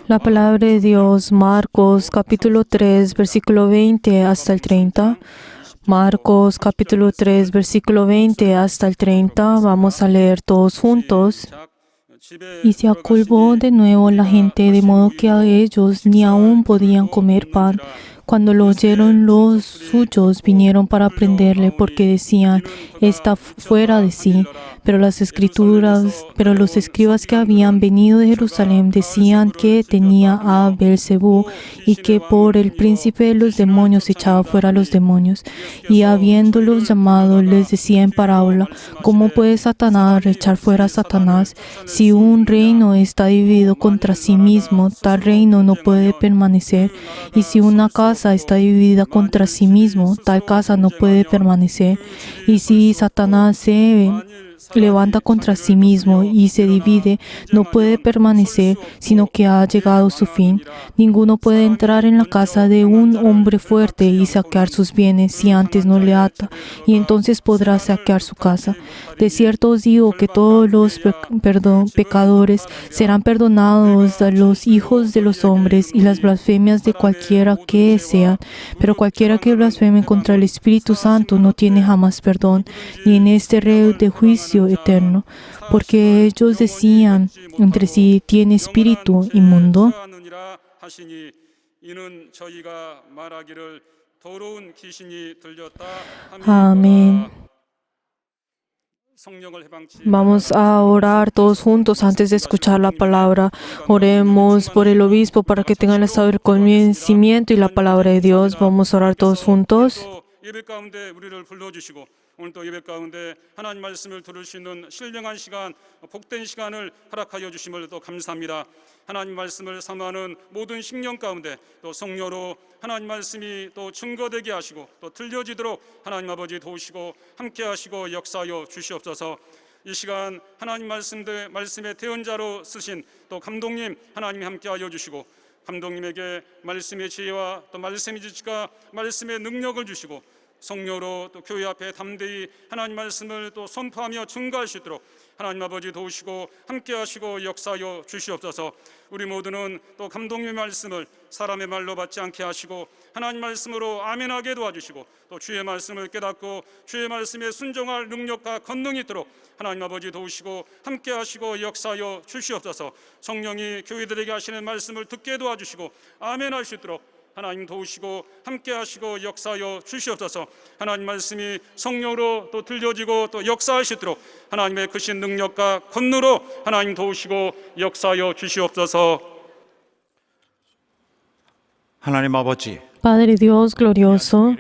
La palabra de Dios, Marcos capítulo 3, versículo 20 hasta el 30. Marcos capítulo 3, versículo 20 hasta el 30. Vamos a leer todos juntos. Y se acolvó de nuevo la gente, de modo que a ellos ni aún podían comer pan. Cuando lo oyeron, los suyos vinieron para prenderle, porque decían: está fuera de sí. Pero los escribas que habían venido de Jerusalén decían que tenía a Beelzebú y que por el príncipe de los demonios echaba fuera a los demonios. Y habiéndolos llamado, les decía en parábola: ¿cómo puede Satanás echar fuera a Satanás? Si un reino está dividido contra sí mismo, tal reino no puede permanecer. Y si una casa está dividida contra sí mismo, tal casa no puede permanecer. Y si Satanás se levanta contra sí mismo y se divide, no puede permanecer, sino que ha llegado su fin. Ninguno puede entrar en la casa de un hombre fuerte y saquear sus bienes si antes no le ata, y entonces podrá saquear su casa. De cierto os digo que todos los pecadores serán perdonados a los hijos de los hombres y las blasfemias de cualquiera que sean, pero cualquiera que blasfeme contra el Espíritu Santo no tiene jamás perdón, ni en este reo de juicio eterno, porque ellos decían entre sí: ¿tiene espíritu inmundo? Amén. Vamos a orar todos juntos antes de escuchar la palabra. Oremos por el obispo para que tenga el estado del conocimiento y la palabra de Dios. Vamos a orar todos juntos. 오늘도 예배 가운데 하나님 말씀을 들을 수 있는 신령한 시간, 복된 시간을 허락하여 주심을 또 감사합니다. 하나님 말씀을 사모하는 모든 심령 가운데 또 성령으로 하나님 말씀이 또 증거되게 하시고 또 들려지도록 하나님 아버지 도우시고 함께 하시고 역사하여 주시옵소서. 이 시간 하나님 말씀의 대언자로 쓰신 또 감독님 하나님이 함께하여 주시고 감독님에게 말씀의 지혜와 또 말씀의 지식과 말씀의 능력을 주시고 성령으로 또 교회 앞에 담대히 하나님 말씀을 또 선포하며 증거할 수 있도록 하나님 아버지 도우시고 함께하시고 역사하여 주시옵소서. 우리 모두는 또 감동의 말씀을 사람의 말로 받지 않게 하시고 하나님 말씀으로 아멘하게 도와주시고 또 주의 말씀을 깨닫고 주의 말씀에 순종할 능력과 권능이 있도록 하나님 아버지 도우시고 함께하시고 역사하여 주시옵소서. 성령이 교회들에게 하시는 말씀을 듣게 도와주시고 아멘할 수 있도록 하나님 도우시고 함께하시고 역사하여 주시옵소서. 하나님 말씀이 성령으로 또 들려지고 또 역사할 수 있도록 하나님의 크신 능력과 권능으로 하나님 도우시고 역사하여 주시옵소서. 하나님 아버지, Padre Dios glorioso,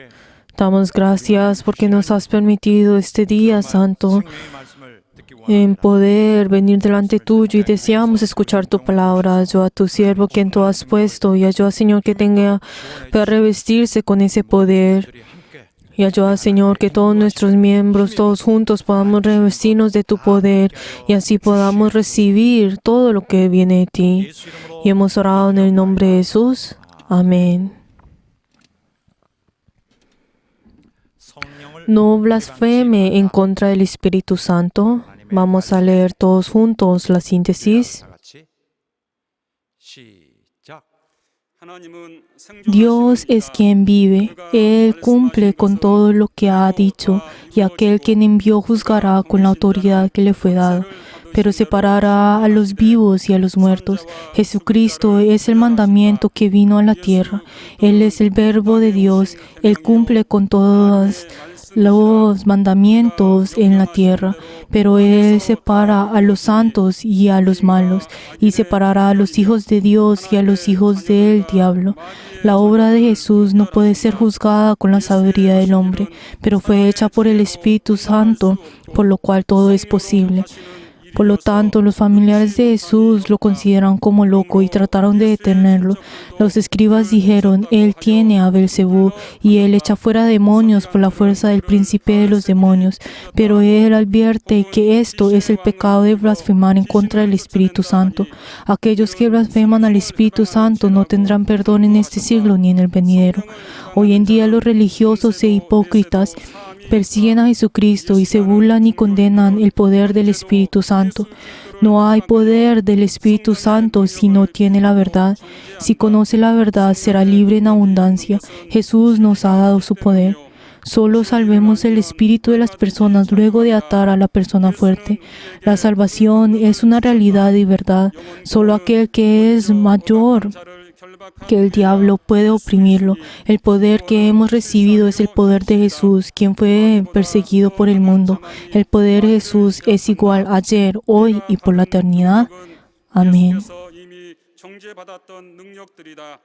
damos gracias porque nos has permitido este día santo 생명의 말씀을 듣기 en poder venir delante tuyo y deseamos escuchar tu palabra. Ayuda a tu siervo quien tú has puesto y ayuda, Señor, que tenga para revestirse con ese poder. 우리 함께 Y ayuda, Señor, que todos nuestros miembros, todos juntos, podamos revestirnos de tu poder y así podamos recibir todo lo que viene de ti. 예수 이름으로 Y hemos orado en el nombre de Jesús. Amén. 성령을 No blasfeme en contra del Espíritu Santo. Vamos a leer todos juntos la síntesis. 다 같이 시작. 하나님은 Dios es quien vive, Él cumple con todo lo que ha dicho, y aquel quien envió juzgará con la autoridad que le fue dado, pero separará a los vivos y a los muertos. Jesucristo es el mandamiento que vino a la tierra. Él es el verbo de Dios, Él cumple con todos los mandamientos en la tierra, pero Él separa a los santos y a los malos, y separará a los hijos de Dios y a los hijos del diablo. La obra de Jesús no puede ser juzgada con la sabiduría del hombre, pero fue hecha por el Espíritu Santo, por lo cual todo es posible. Por lo tanto, los familiares de Jesús lo consideran como loco y trataron de detenerlo. Los escribas dijeron, Él tiene a Belcebú y Él echa fuera demonios por la fuerza del príncipe de los demonios. Pero Él advierte que esto es el pecado de blasfemar en contra del Espíritu Santo. Aquellos que blasfeman al Espíritu Santo no tendrán perdón en este siglo ni en el venidero. Hoy en día los religiosos e hipócritas persiguen a Jesucristo y se burlan y condenan el poder del Espíritu Santo. No hay poder del Espíritu Santo si no tiene la verdad. Si conoce la verdad, será libre en abundancia. Jesús nos ha dado su poder. Solo salvemos el espíritu de las personas luego de atar a la persona fuerte. La salvación es una realidad y verdad. Solo aquel que es mayor que el diablo puede oprimirlo. El poder que hemos recibido es el poder de Jesús, quien fue perseguido por el mundo. El poder de Jesús es igual ayer, hoy y por la eternidad. Amén. 예수께서 이미 정죄받았던 능력들이다.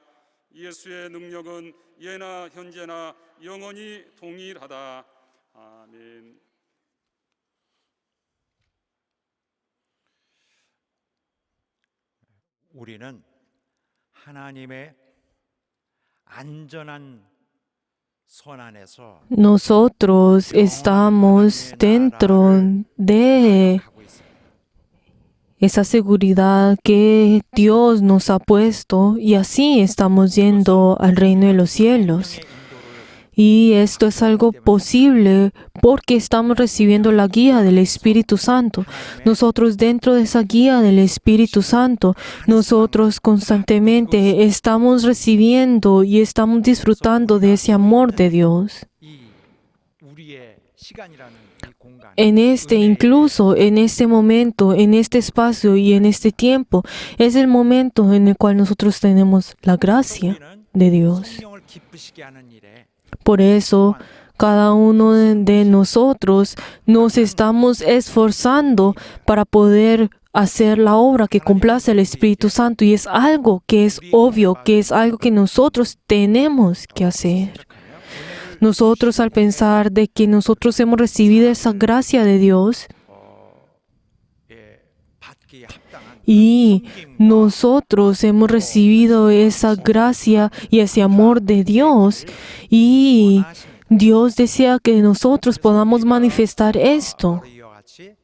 예수의 능력은 예나 현재나 영원히 동일하다. 아멘. 우리는 하나님의 안전한 손 안에서 Nosotros estamos dentro de 가고 있습니다. esa seguridad que Dios nos ha puesto y así estamos yendo al reino de los cielos. Y esto es algo posible porque estamos recibiendo la guía del Espíritu Santo. Nosotros dentro de esa guía del Espíritu Santo, nosotros constantemente estamos recibiendo y estamos disfrutando de ese amor de Dios. 이 우리의 시간이라는 이 공간 Incluso en este momento, en este espacio y en este tiempo, es el momento en el cual nosotros tenemos la gracia de Dios. 성령을 기쁘시게 하는 일에 Por eso, cada uno de nosotros nos estamos esforzando para poder hacer la obra que complace al Espíritu Santo y es algo que es obvio, que es algo que nosotros tenemos que hacer. Nosotros al pensar de que nosotros hemos recibido esa gracia de Dios 받기에 합당한 y nosotros hemos recibido esa gracia y ese amor de Dios y Dios desea que nosotros podamos manifestar esto. 이와 같이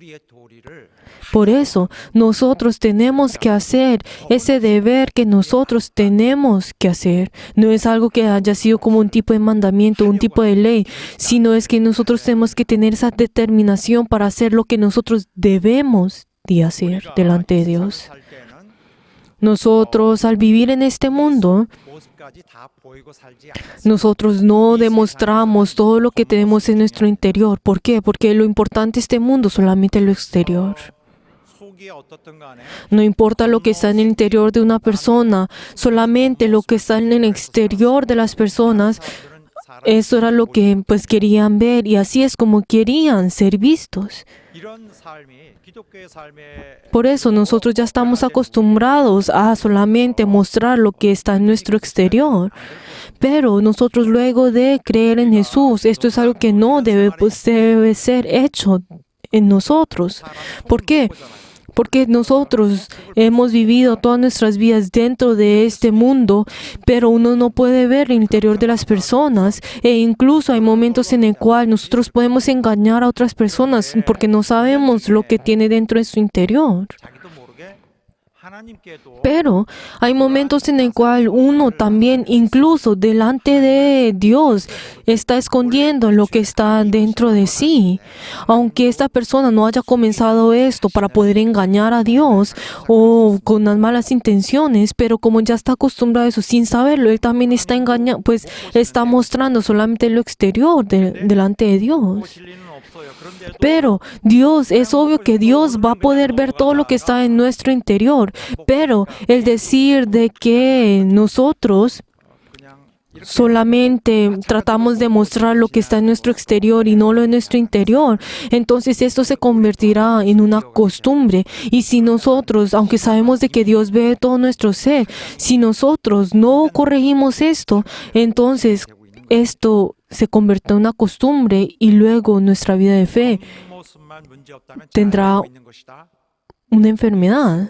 우리의 도리를 Por eso, nosotros tenemos que hacer ese deber que nosotros tenemos que hacer. No es algo que haya sido como un tipo de mandamiento, un tipo de ley, sino es que nosotros tenemos que tener esa determinación para hacer lo que nosotros debemos de hacer 우리가 delante de 이 세상을 Dios. 살 때는 Nosotros, al vivir en este mundo, 모습까지 다 보이고 살지 않습니다. nosotros no demostramos todo lo que tenemos en nuestro interior. ¿Por qué? Porque lo importante de este mundo solamente es lo exterior. 속이 어떻든 간에 No importa lo que está en el interior de una persona, solamente lo que está en el exterior de las personas, 사람들은 사람 eso era lo que pues querían ver y así es como querían ser vistos. 이런 삶이 기독교의 삶에 Por eso nosotros ya estamos acostumbrados a solamente mostrar lo que está en nuestro exterior. Pero nosotros luego de creer en Jesús, esto es algo que no debe, pues, debe ser hecho en nosotros. ¿Por qué? Porque nosotros hemos vivido todas nuestras vidas dentro de este mundo, pero uno no puede ver el interior de las personas e incluso hay momentos en el cual nosotros podemos engañar a otras personas porque no sabemos lo que tiene dentro de su interior. 자기도 모르게 하나님께도 Pero hay momentos en el cual uno también, incluso delante de Dios, está escondiendo lo que está dentro de sí. Aunque esta persona no haya comenzado esto para poder engañar a Dios o con las malas intenciones, pero como ya está acostumbrado a eso sin saberlo, él también está engañando, pues está mostrando solamente lo exterior delante de Dios. 보실 리는 없어요. 그런데도 Pero Dios, es obvio que Dios va a poder ver todo lo que está en nuestro interior. Pero el decir de que nosotros 그냥 이렇게 solamente tratamos de mostrar lo que está en nuestro exterior y no lo en nuestro interior, entonces esto se convertirá en una costumbre. Y si nosotros, aunque sabemos de que Dios ve todo nuestro ser, si nosotros no corregimos esto, entonces esto se convierte en una costumbre y luego nuestra vida de fe 모습만 문제 없다면 tendrá 잘하고 있는 것이다. una enfermedad.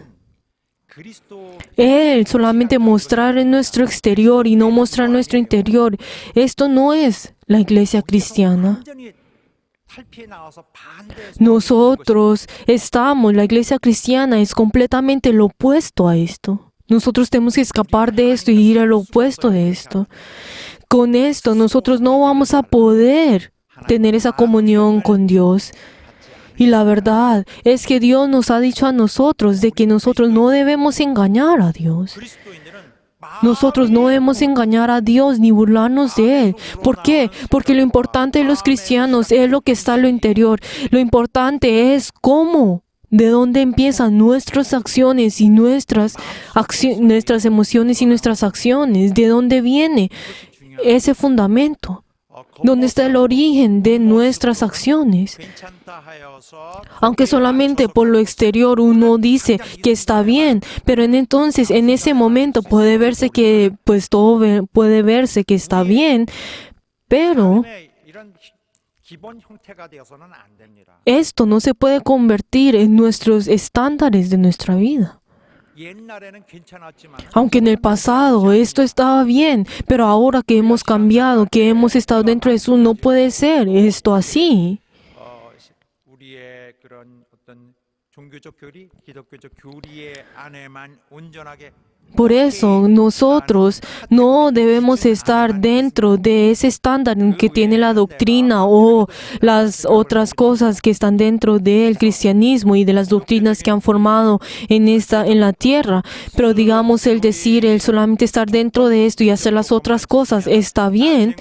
그리스도 Él solamente mostrar en nuestro exterior y no mostrar en nuestro interior. Esto no es la iglesia cristiana. 완전히 탈피해 나와서 반대해서 Nosotros estamos, la iglesia cristiana es completamente lo opuesto a esto. Nosotros tenemos que escapar de esto y ir al opuesto de esto. Con esto nosotros no vamos a poder tener esa comunión con Dios. Y la verdad es que Dios nos ha dicho a nosotros de que nosotros no debemos engañar a Dios. 그리스도인들은 Nosotros no debemos engañar a Dios ni burlarnos de Él. ¿Por qué? Porque lo importante de los cristianos es lo que está en lo interior. Lo importante es cómo, de dónde empiezan nuestras acciones y nuestras emociones y nuestras acciones. ¿De dónde viene ese fundamento? ¿Dónde está el origen de nuestras acciones? 괜찮다 하여서 Aunque solamente por lo exterior uno dice que está bien, pero entonces en ese momento puede verse que pues puede verse que está bien, pero 삶의 이런 기본 형태가 되어서는 안 됩니다. esto no se puede convertir en nuestros estándares de nuestra vida. 옛날에는 괜찮았지만 Aunque en el pasado esto estaba bien, pero ahora que hemos cambiado, que hemos estado dentro de Jesús, no puede ser esto así. 우리의 그런 어떤 종교적 교리, 기독교적 교리의 안에만 온전하게 Por eso nosotros no debemos estar dentro de ese estándar en que tiene la doctrina o las otras cosas que están dentro del cristianismo y de las doctrinas que han formado en la tierra. Pero digamos el decir, el solamente estar dentro de esto y hacer las otras cosas está bien.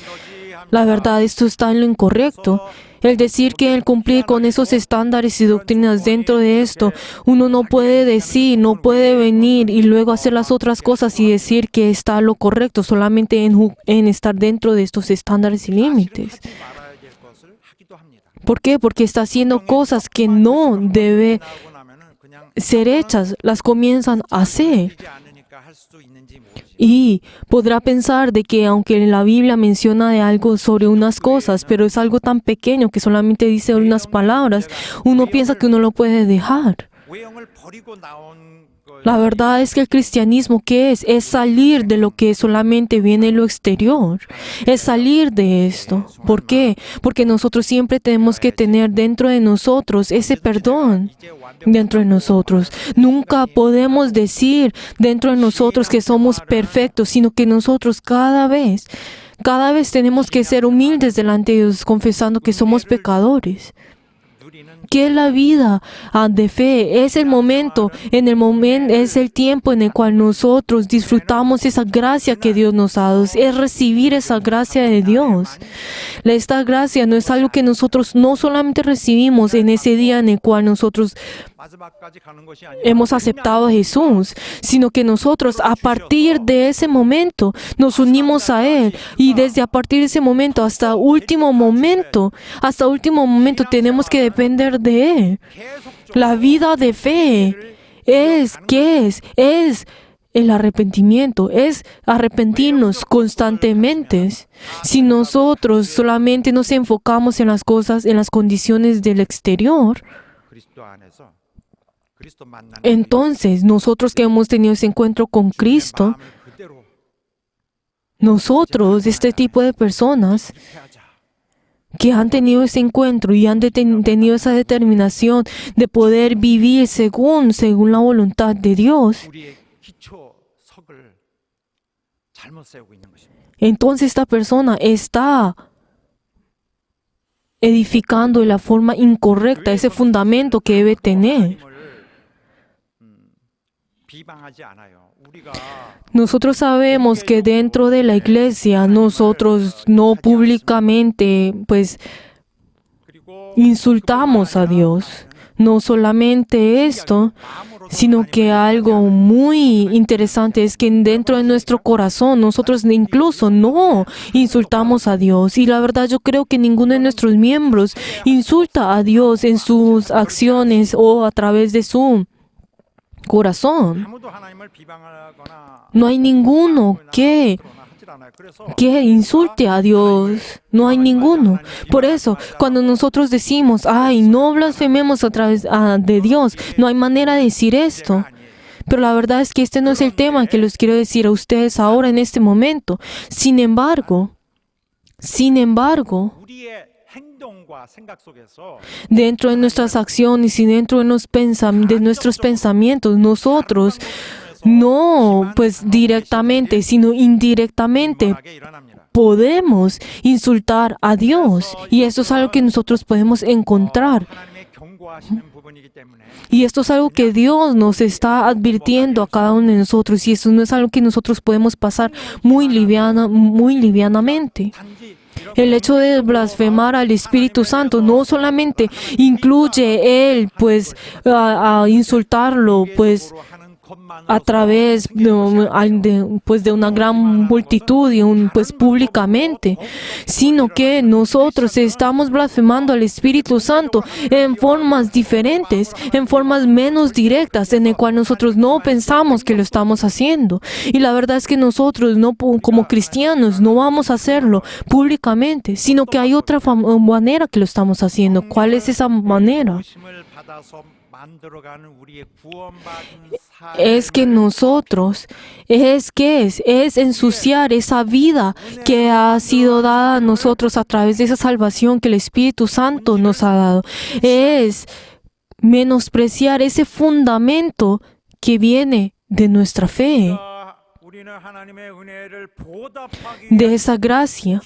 La verdad, esto está en lo incorrecto. El decir que el cumplir con esos estándares y doctrinas dentro de esto, uno no puede decir, no puede venir y luego hacer las otras cosas y decir que está lo correcto solamente en estar dentro de estos estándares y límites. 하지 말아야 될 것을 하기도 합니다. ¿Por qué? Porque está haciendo cosas que no debe 하고 나면은 그냥 ser hechas, las comienzan a hacer. 되지 않으니까 할 수도 있는지 모르지. Y podrá pensar de que aunque la Biblia menciona de algo sobre unas cosas, pero es algo tan pequeño que solamente dice unas palabras, uno piensa que uno lo puede dejar. 외형을 버리고 나온 거 La verdad es que el cristianismo, ¿qué es? Es salir de lo que solamente viene en lo exterior. Es salir de esto. ¿Por qué? Porque nosotros siempre tenemos que tener dentro de nosotros ese perdón. Dentro de nosotros. Nunca podemos decir dentro de nosotros que somos perfectos, sino que nosotros cada vez tenemos que ser humildes delante de Dios, confesando que somos pecadores. ¿Qué es la vida de fe? Es el momento, es el tiempo en el cual nosotros disfrutamos esa gracia que Dios nos ha dado. Es recibir esa gracia de Dios. Esta gracia no es algo que nosotros no solamente recibimos en ese día en el cual nosotros hemos aceptado a Jesús, sino que nosotros a partir de ese momento nos unimos a Él, y desde a partir de ese momento hasta último momento tenemos que depender de Él. La vida de fe ¿qué es? Es el arrepentimiento, es arrepentirnos constantemente. Si nosotros solamente nos enfocamos en las cosas, en las condiciones del exterior, entonces nosotros que hemos tenido ese encuentro con Cristo, nosotros, este tipo de personas que han tenido ese encuentro y han tenido esa determinación de poder vivir según la voluntad de Dios, entonces esta persona está edificando de la forma incorrecta ese fundamento que debe tener. Nosotros sabemos que dentro de la iglesia nosotros no públicamente insultamos a Dios. No solamente esto, sino que algo muy interesante es que dentro de nuestro corazón nosotros incluso no insultamos a Dios. Y la verdad yo creo que ninguno de nuestros miembros insulta a Dios en sus acciones o a través de su corazón. No hay ninguno que insulte a Dios. No hay ninguno. Por eso, cuando nosotros decimos, no blasfememos a través de Dios, no hay manera de decir esto. Pero la verdad es que este no es el tema que les quiero decir a ustedes ahora en este momento. Sin embargo, dentro de nuestras acciones y dentro de nuestros pensamientos, nosotros no directamente, sino indirectamente podemos insultar a Dios. Y eso es algo que nosotros podemos encontrar. Y esto es algo que Dios nos está advirtiendo a cada uno de nosotros. Y eso no es algo que nosotros podemos pasar muy livianamente. El hecho de blasfemar al Espíritu Santo no solamente incluye Él, a insultarlo, a través de una gran multitud y públicamente, sino que nosotros estamos blasfemando al Espíritu Santo en formas diferentes, en formas menos directas, en el cual nosotros no pensamos que lo estamos haciendo. Y la verdad es que nosotros como cristianos no vamos a hacerlo públicamente, sino que hay otra manera que lo estamos haciendo. ¿Cuál es esa manera? Es que nosotros, es ensuciar esa vida que ha sido dada a nosotros a través de esa salvación que el Espíritu Santo nos ha dado. Es menospreciar ese fundamento que viene de nuestra fe, de esa gracia.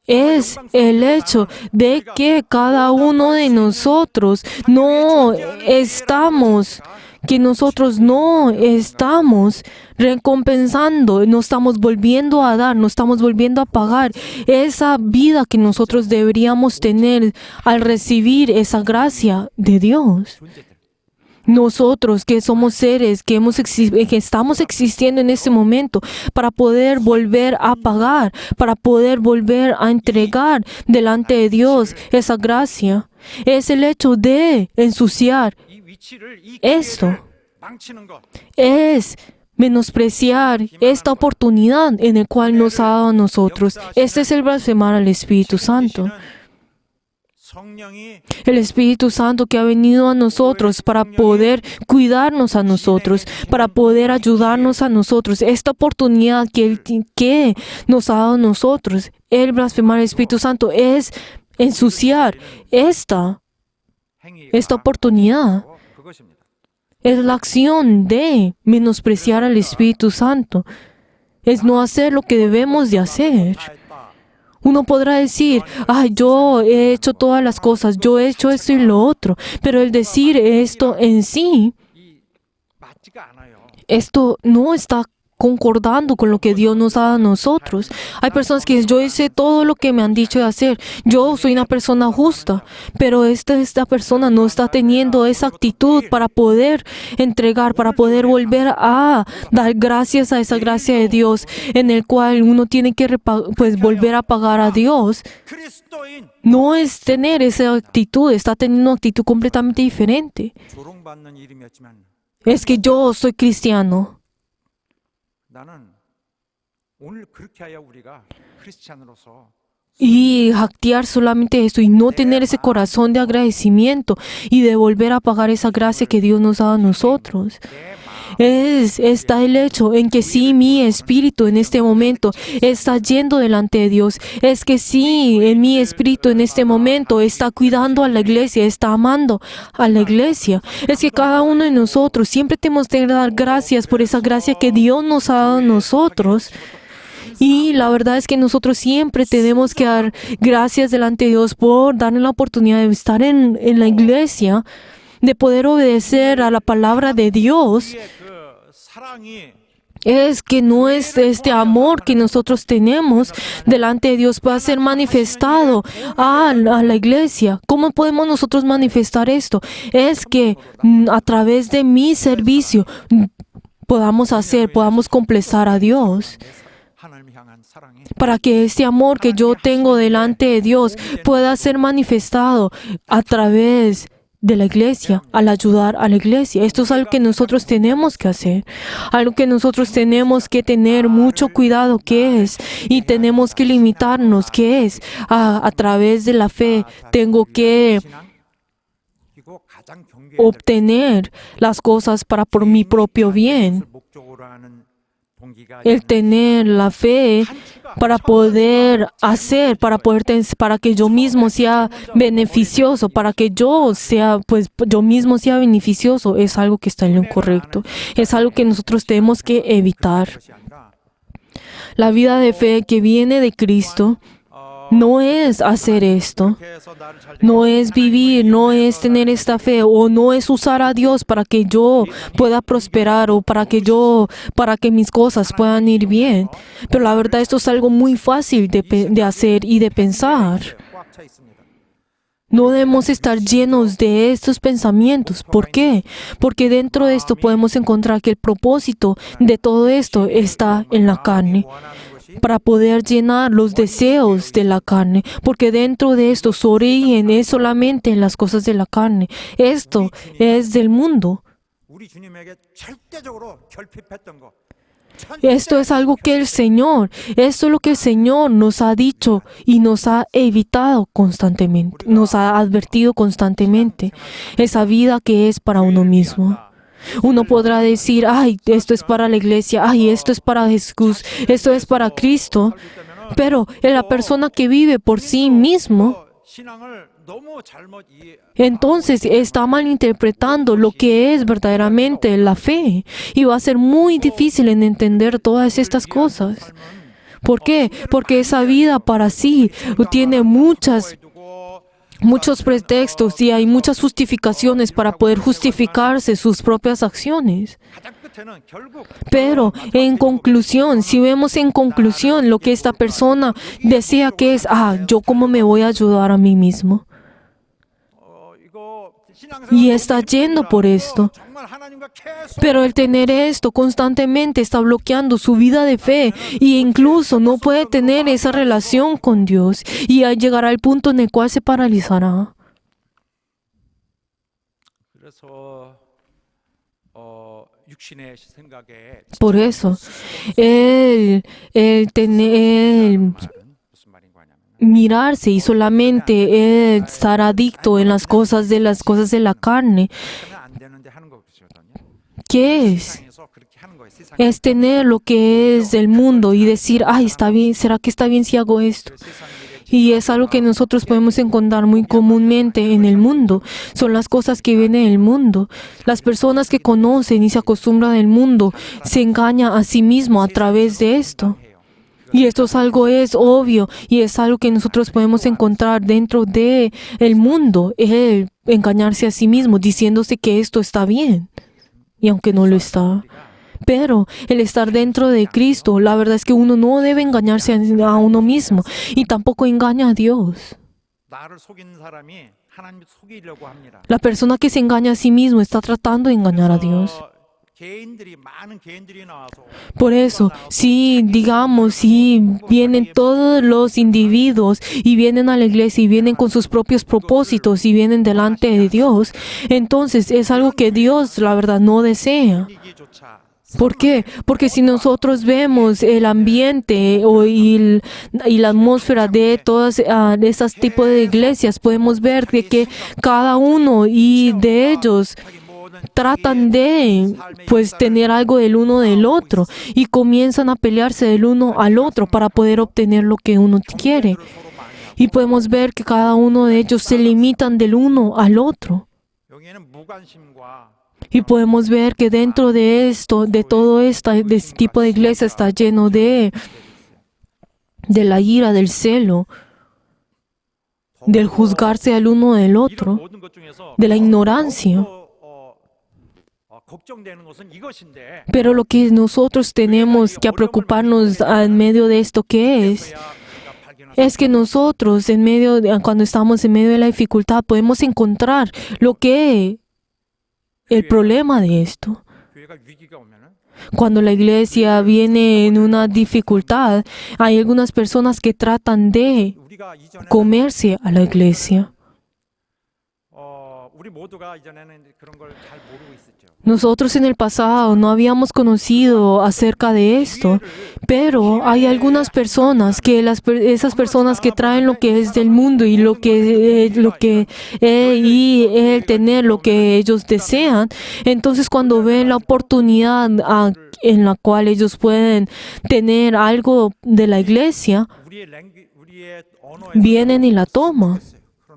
Es el hecho de que cada uno de nosotros no estamos recompensando, no estamos volviendo a dar, no estamos volviendo a pagar esa vida que nosotros deberíamos tener al recibir esa gracia de Dios. Nosotros que somos seres que estamos existiendo en este momento para poder volver a pagar, para poder volver a entregar delante de Dios esa gracia, es el hecho de ensuciar esto. Es menospreciar esta oportunidad en la cual nos ha dado a nosotros. Este es el blasfemar al Espíritu Santo. 성령이 El Espíritu Santo que ha venido a nosotros para poder cuidarnos a nosotros, para poder ayudarnos a nosotros. Esta oportunidad que nos ha dado a nosotros, el blasfemar al Espíritu Santo, es ensuciar esta 행위가 oportunidad. 그것입니다. Es la acción de menospreciar al Espíritu Santo. Es no hacer lo que debemos de hacer. 다 했다. Uno podrá decir, ay, yo he hecho todas las cosas, yo he hecho esto y lo otro, pero el decir esto en sí, 이 맞지가 않아요. esto no está concordando con lo que Dios nos ha dado a nosotros. Hay personas que dicen, yo hice todo lo que me han dicho de hacer, yo soy una persona justa, pero esta persona no está teniendo esa actitud para poder entregar, para poder volver a dar gracias a esa gracia de Dios, en el cual uno tiene que pues volver a pagar a Dios. 그리스도인 No es tener esa actitud, está teniendo una actitud completamente diferente. 조롱받는 이름이었지만 Es que yo soy cristiano. 나는 오늘 그렇게 하여 우리가 크리스찬으로서 Y jactear solamente esto y no tener ese corazón de agradecimiento y de volver a pagar esa gracia que Dios nos ha dado a nosotros. Está el hecho en que sí, mi espíritu en este momento está yendo delante de Dios. Es que sí, en mi espíritu en este momento está cuidando a la iglesia, está amando a la iglesia. Es que cada uno de nosotros siempre tenemos que dar gracias por esa gracia que Dios nos ha dado a nosotros. Y la verdad es que nosotros siempre tenemos que dar gracias delante de Dios por darnos la oportunidad de estar en la iglesia, de poder obedecer a la palabra de Dios. 우리의 그 사랑이 Es que no es este amor que nosotros tenemos delante de Dios pueda ser manifestado a la iglesia. ¿Cómo podemos nosotros manifestar esto? Es que a través de mi servicio podamos completar a Dios. 하나님을 향한 사랑이 Para que este amor que yo tengo delante de Dios pueda ser manifestado a través de la iglesia, al ayudar a la iglesia. Esto es algo que nosotros tenemos que hacer, algo que nosotros tenemos que tener mucho cuidado que es, y tenemos que limitarnos que es, a través de la fe tengo que 이거 가장 경계해야 될 obtener las cosas para por mi propio bien. 것을 목적으로 하는 동기가 El tener la fe para poder hacer, para que yo mismo sea beneficioso, para que yo mismo sea beneficioso, es algo que está en lo incorrecto. Es algo que nosotros tenemos que evitar. 것이 아니라 La vida de fe que viene de Cristo no es hacer esto. 그렇게 해서 나를 잘 No es vivir, no es tener esta fe, o no es usar a Dios para que yo pueda prosperar o para que mis cosas puedan ir bien. Pero la verdad esto es algo muy fácil de hacer y de pensar. 꽉 차 있습니다. No debemos estar llenos de estos pensamientos. ¿Por qué? Porque dentro de esto podemos encontrar que el propósito de todo esto está en la carne, 원하는 것이 para poder llenar los deseos de la carne, porque dentro de esto su origen es solamente en las cosas de la carne. Esto es del mundo. 우리 주님에게 절대적으로 결핍했던 거. Esto es algo que esto es lo que el Señor nos ha dicho y nos ha evitado constantemente, nos ha advertido constantemente. Esa vida que es para uno mismo. Uno podrá decir, ay, esto es para la iglesia, ay, esto es para Jesús, esto es para Cristo. Pero en la persona que vive por sí mismo, 신앙을 너무 잘못 이해 entonces está malinterpretando lo que es verdaderamente la fe y va a ser muy difícil en entender todas estas cosas. ¿Por qué? Porque esa vida para sí tiene muchos pretextos y hay muchas justificaciones para poder justificarse sus propias acciones. 가장 끝에는 결국 Pero en conclusión, si vemos en conclusión lo que esta persona desea que es, yo cómo me voy a ayudar a mí mismo. 이거 Y está yendo por esto. 정말 하나님과 계속 Pero el tener esto constantemente está bloqueando su vida de fe e incluso no puede tener esa relación con Dios y llegará al punto en el cual se paralizará. 그래서 육신의 생각에 Por eso, el tener, 말은 무슨 말인 거냐면요. mirarse y solamente estar adicto en las cosas de la carne. 그러면 안 되는데 하는 것이거든요. ¿Qué es? 세상에서 그렇게 하는 거예요. 세상에서. Es tener lo que es del mundo y decir, ay, está bien, ¿será que está bien si hago esto? Y es algo que nosotros podemos encontrar muy comúnmente en el mundo. Son las cosas que vienen del mundo. Las personas que conocen y se acostumbran al mundo se engañan a sí mismo a través de esto. Y esto es algo obvio y es algo que nosotros podemos encontrar dentro de el mundo, el engañarse a sí mismo diciéndose que esto está bien y aunque no lo está. Pero el estar dentro de Cristo, la verdad es que uno no debe engañarse a uno mismo y tampoco engaña a Dios. 나를 속이는 사람이 하나님을 속이려고 합니다. La persona que se engaña a sí mismo está tratando de engañar a Dios. 많은 개인들이 나와서 Por eso, si vienen todos los individuos y vienen a la iglesia y vienen con sus propios propósitos y vienen delante de Dios, entonces es algo que Dios, la verdad, no desea. 분위기조차 ¿Por qué? Porque si nosotros vemos el ambiente y la atmósfera de todas esas tipos de iglesias, podemos ver de que cada uno y de ellos tratan de tener algo del uno del otro y comienzan a pelearse del uno al otro para poder obtener lo que uno quiere. Y podemos ver que cada uno de ellos se limitan del uno al otro. 여기에는 무관심과 Y podemos ver que dentro de esto, de este tipo de iglesia está lleno de la ira, del celo, del juzgarse al uno del otro, 모든 것 중에서 de la ignorancia. 걱정되는 것은 이것인데 Pero lo que nosotros tenemos que preocuparnos en medio de esto, ¿qué es? Es que nosotros, cuando estamos en medio de la dificultad, podemos encontrar lo que el problema de esto. 교회가 위기가 오면은 Cuando la iglesia viene en una dificultad, hay algunas personas que tratan de 우리가 이전에 comerse a la iglesia. 우리 모두가 이전에는 그런 걸 잘 모르고 있었죠. Nosotros en el pasado no habíamos conocido acerca de esto, pero hay algunas personas esas personas que traen lo que es del mundo y y el tener lo que ellos desean, entonces cuando ven la oportunidad en la cual ellos pueden tener algo de la iglesia, 우리의 언어에 vienen y la toman.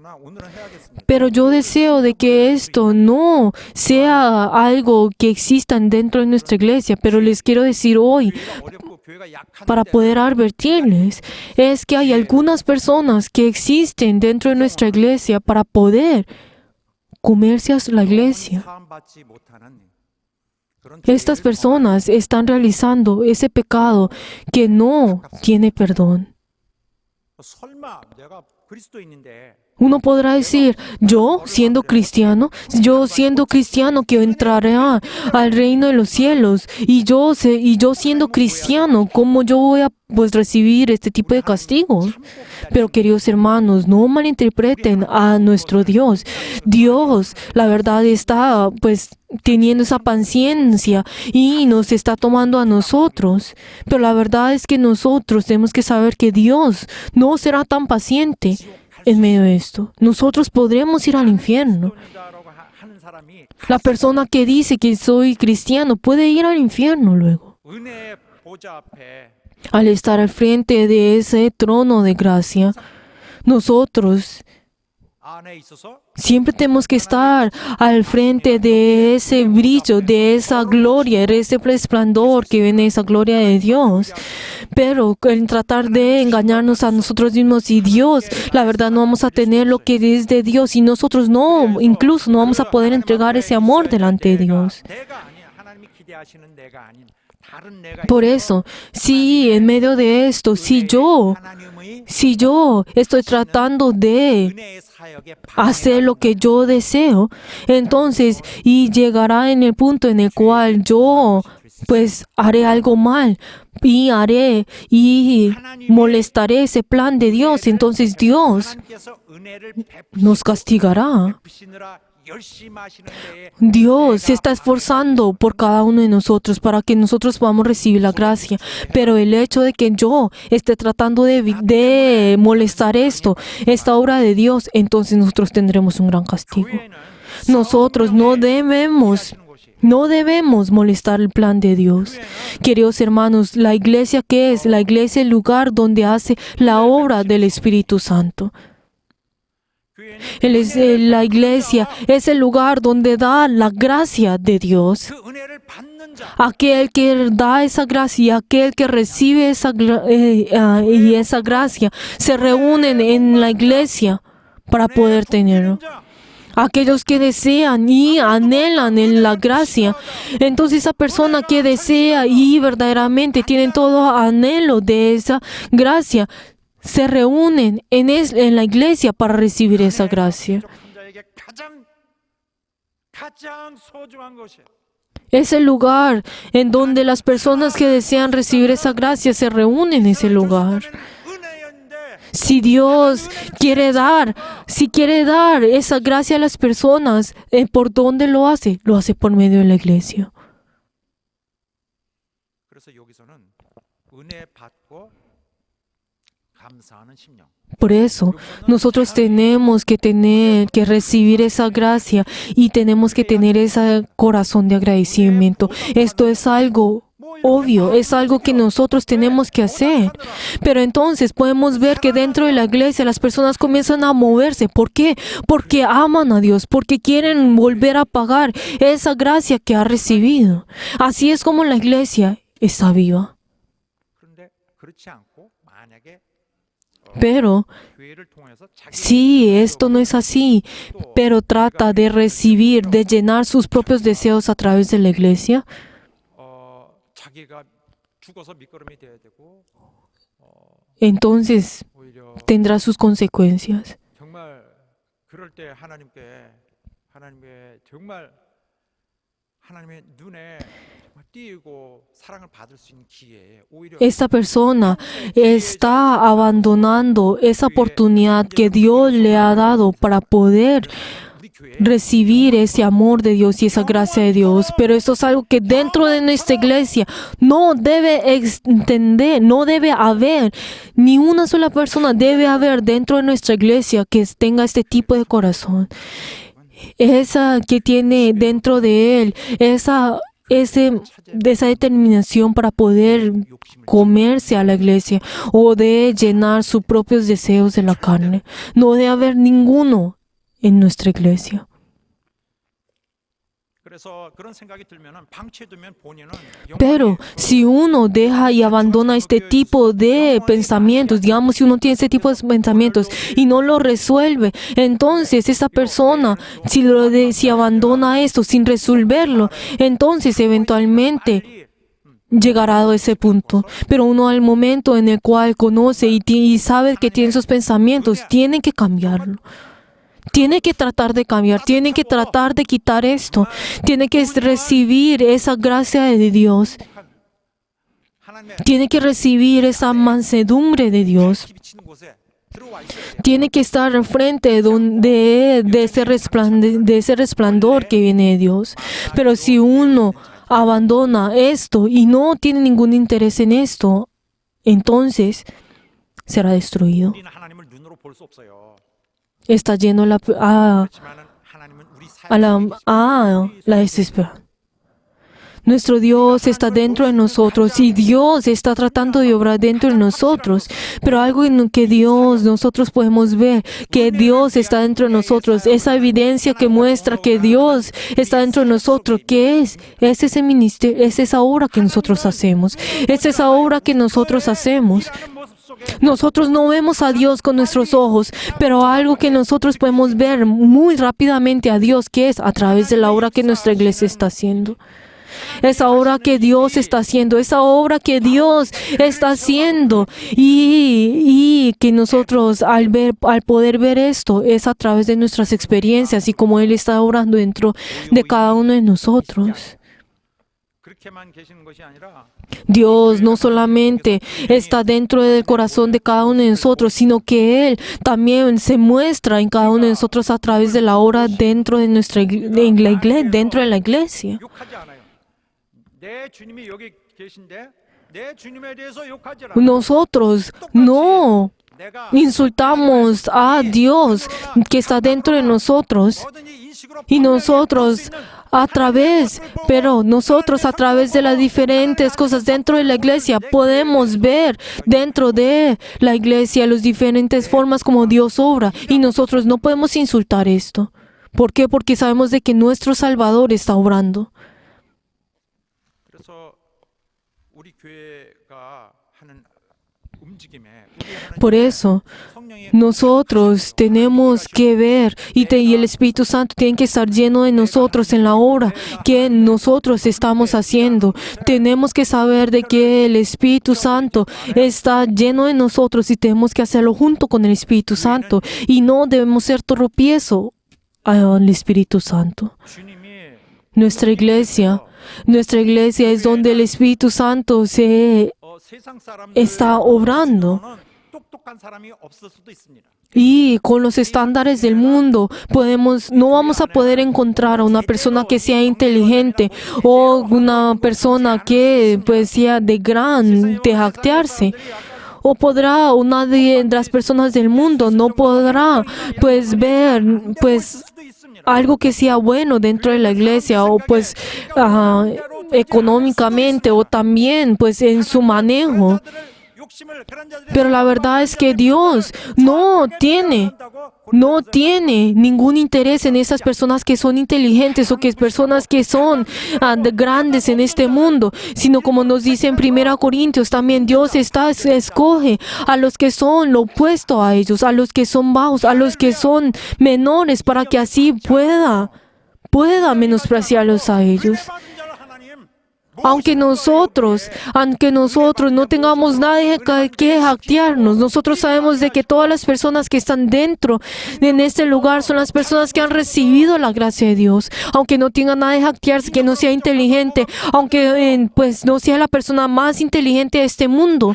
그러나 오늘은 해야겠습니다. Pero yo deseo de que esto no sea algo que exista dentro de nuestra iglesia, pero les quiero decir hoy, 어렵고 교회가 약한 para poder advertirles, es que hay algunas personas que existen dentro de nuestra iglesia para poder comerse a la iglesia. 사함받지 못하는 그런 Estas personas están realizando ese pecado que no tiene perdón. 설마 내가 그리스도인인데 Uno podrá decir, yo siendo cristiano que entraré al reino de los cielos, y yo siendo cristiano, ¿cómo yo voy a recibir este tipo de castigo? Pero queridos hermanos, no malinterpreten a nuestro Dios. Dios, la verdad, está teniendo esa paciencia y nos está tomando a nosotros. Pero la verdad es que nosotros tenemos que saber que Dios no será tan paciente. En medio de esto, nosotros podremos ir al infierno. 그리스도인이다라고 하는 사람이 La persona que dice que soy cristiano puede ir al infierno luego. 은혜의 보좌 앞에 Al estar al frente de ese trono de gracia, nosotros 안에 있어서 siempre tenemos que estar al frente de ese brillo, de esa gloria, de ese resplandor que viene de esa gloria de Dios. Pero en tratar de engañarnos a nosotros mismos y Dios, la verdad no vamos a tener lo que es de Dios y nosotros incluso no vamos a poder entregar ese amor delante de Dios. 내가 아니야. 하나님이 기대하시는 내가 아닌 다른 내가 Por eso, si en medio de esto, si yo estoy tratando de 은혜의 사역에 hacer lo que yo deseo, entonces, y llegará en el punto en el cual yo haré algo mal y molestaré ese plan de Dios, entonces Dios 하나님께서 은혜를 nos castigará 베푸시느라 열심히 하시는 데에 Dios se está esforzando por cada uno de nosotros para que nosotros podamos recibir la gracia. Pero el hecho de que yo esté tratando de molestar esta obra de Dios, entonces nosotros tendremos un gran castigo. 교회는 Nosotros no debemos molestar el plan de Dios. Queridos hermanos, la iglesia, ¿qué es? La iglesia es el lugar donde hace la obra del Espíritu Santo. La iglesia es el lugar donde da la gracia de Dios. 그 은혜를 받는 자 Aquel que da esa gracia, aquel que recibe esa gracia, se reúnen en la iglesia para poder tenerlo. Aquellos que desean y anhelan en la gracia, entonces esa persona que desea y verdaderamente tienen todo anhelo de esa gracia, se reúnen en la iglesia para recibir esa gracia. 자에게 가장 소중한 것이에요. Es el lugar en donde las personas que desean recibir esa gracia se reúnen en ese lugar. 은혜였는데 Si Dios quiere dar esa gracia a las personas, ¿por dónde lo hace? Lo hace por medio de la iglesia. 그래서 여기서는 은혜 받고 감사하는 심령. Por eso, nosotros tenemos que recibir esa gracia y tenemos que tener ese corazón de agradecimiento. Esto es algo obvio, es algo que nosotros tenemos que hacer. Pero entonces podemos ver que dentro de la iglesia las personas comienzan a moverse. ¿Por qué? Porque aman a Dios, porque quieren volver a pagar esa gracia que ha recibido. Así es como la iglesia está viva. 그런데 그렇지 않고 만약에 Pero 교회를 통해서 자기 sí, esto no es así, pero trata de recibir, de llenar sus propios deseos a través de la iglesia. 자기가 죽어서 밑거름이 돼야 되고 Entonces 오히려 tendrá sus consecuencias. 정말 그럴 때 하나님께 정말 하나님의 눈에 정말 띄고 사랑을 받을 수 있는 기회에 오히려 Esta persona está abandonando esa oportunidad que Dios le ha dado para poder 우리 교회에 recibir ese amor de Dios y esa gracia de Dios. Pero esto es algo que dentro de nuestra iglesia no debe extender, no debe haber, ni una sola persona debe haber dentro de nuestra iglesia que tenga este tipo de corazón. Esa que tiene dentro de él, esa determinación para poder comerse a la iglesia o de llenar sus propios deseos de la carne. No debe haber ninguno en nuestra iglesia. 그래서 그런 생각이 들면은 방치해두면 본인은 Pero si uno deja y abandona este tipo de pensamientos, digamos, si uno tiene este tipo de pensamientos y no lo resuelve, entonces esa persona, si abandona esto sin resolverlo, entonces eventualmente llegará a ese punto. Pero uno al momento en el cual conoce y sabe que tiene esos pensamientos, tiene que cambiarlo. Tiene que tratar de cambiar, tiene que tratar de quitar esto, tiene que recibir esa gracia de Dios, tiene que recibir esa mansedumbre de Dios, 비치는 곳에 들어와 있어야 돼요. tiene que estar enfrente de ese resplandor que viene de Dios. Pero si uno abandona esto y no tiene ningún interés en esto, entonces será destruido. 우리는 하나님을 눈으로 볼 수 없어요. Está lleno 그렇지만은 하나님은 우리 la desesperación. Nuestro Dios está dentro de nosotros y Dios está tratando de obrar dentro de nosotros. Pero algo en que nosotros podemos ver, que Dios está dentro de nosotros, esa evidencia que muestra que Dios está dentro de nosotros, ¿qué es? Es ese ministerio, es esa obra que nosotros hacemos. Es esa obra que nosotros hacemos. Nosotros no vemos a Dios con nuestros ojos, pero algo que nosotros podemos ver muy rápidamente a Dios, que es a través de la obra que nuestra iglesia está haciendo. Esa obra que Dios está haciendo, esa obra que Dios está haciendo y que nosotros al poder ver esto es a través de nuestras experiencias y como Él está obrando dentro de cada uno de nosotros. 이렇게만 계시는 것이 아니라 Dios no solamente está dentro del corazón de cada uno de nosotros, sino que Él también se muestra en cada uno de nosotros a través de la obra dentro de dentro de la iglesia. 욕하지 않아요. 내 주님이 여기 계신데 내 주님에 대해서 욕하지 않아요. Nosotros no 내가 insultamos a Dios que está dentro de nosotros. 뭐든지 인식으로 Y nosotros a través de las diferentes cosas dentro de la iglesia podemos ver dentro de la iglesia las diferentes formas como Dios obra. Y nosotros no podemos insultar esto. ¿Por qué? Porque sabemos de que nuestro Salvador está obrando. 그래서 우리 교회가 하는 움직임에 Por eso, nosotros tenemos que ver y el Espíritu Santo tiene que estar lleno de nosotros en la obra que nosotros estamos haciendo. Tenemos que saber de que el Espíritu Santo está lleno de nosotros y tenemos que hacerlo junto con el Espíritu Santo y no debemos ser tropiezo al Espíritu Santo. 주님이 Nuestra iglesia es donde el Espíritu Santo se 세상 사람들 está obrando. 똑똑한 사람이 없을 수도 있습니다. Y con los estándares del mundo no vamos a poder encontrar a una persona que sea inteligente o una persona que pues sea de jactarse. O podrá una de las personas del mundo no podrá pues ver pues algo que sea bueno dentro de la iglesia o pues económicamente o también pues en su manejo. Pero la verdad es que Dios no tiene ningún interés en esas personas que son inteligentes o que personas que son grandes en este mundo, sino como nos dice en 1 Corintios, también Dios escoge a los que son lo opuesto a ellos, a los que son bajos, a los que son menores, para que así pueda menospreciarlos a ellos. Aunque nosotros no tengamos nada que jactarnos, nosotros sabemos de que todas las personas que están dentro en este lugar son las personas que han recibido la gracia de Dios. Aunque no tenga nada de jactarse, que no sea inteligente, aunque pues no sea la persona más inteligente de este mundo.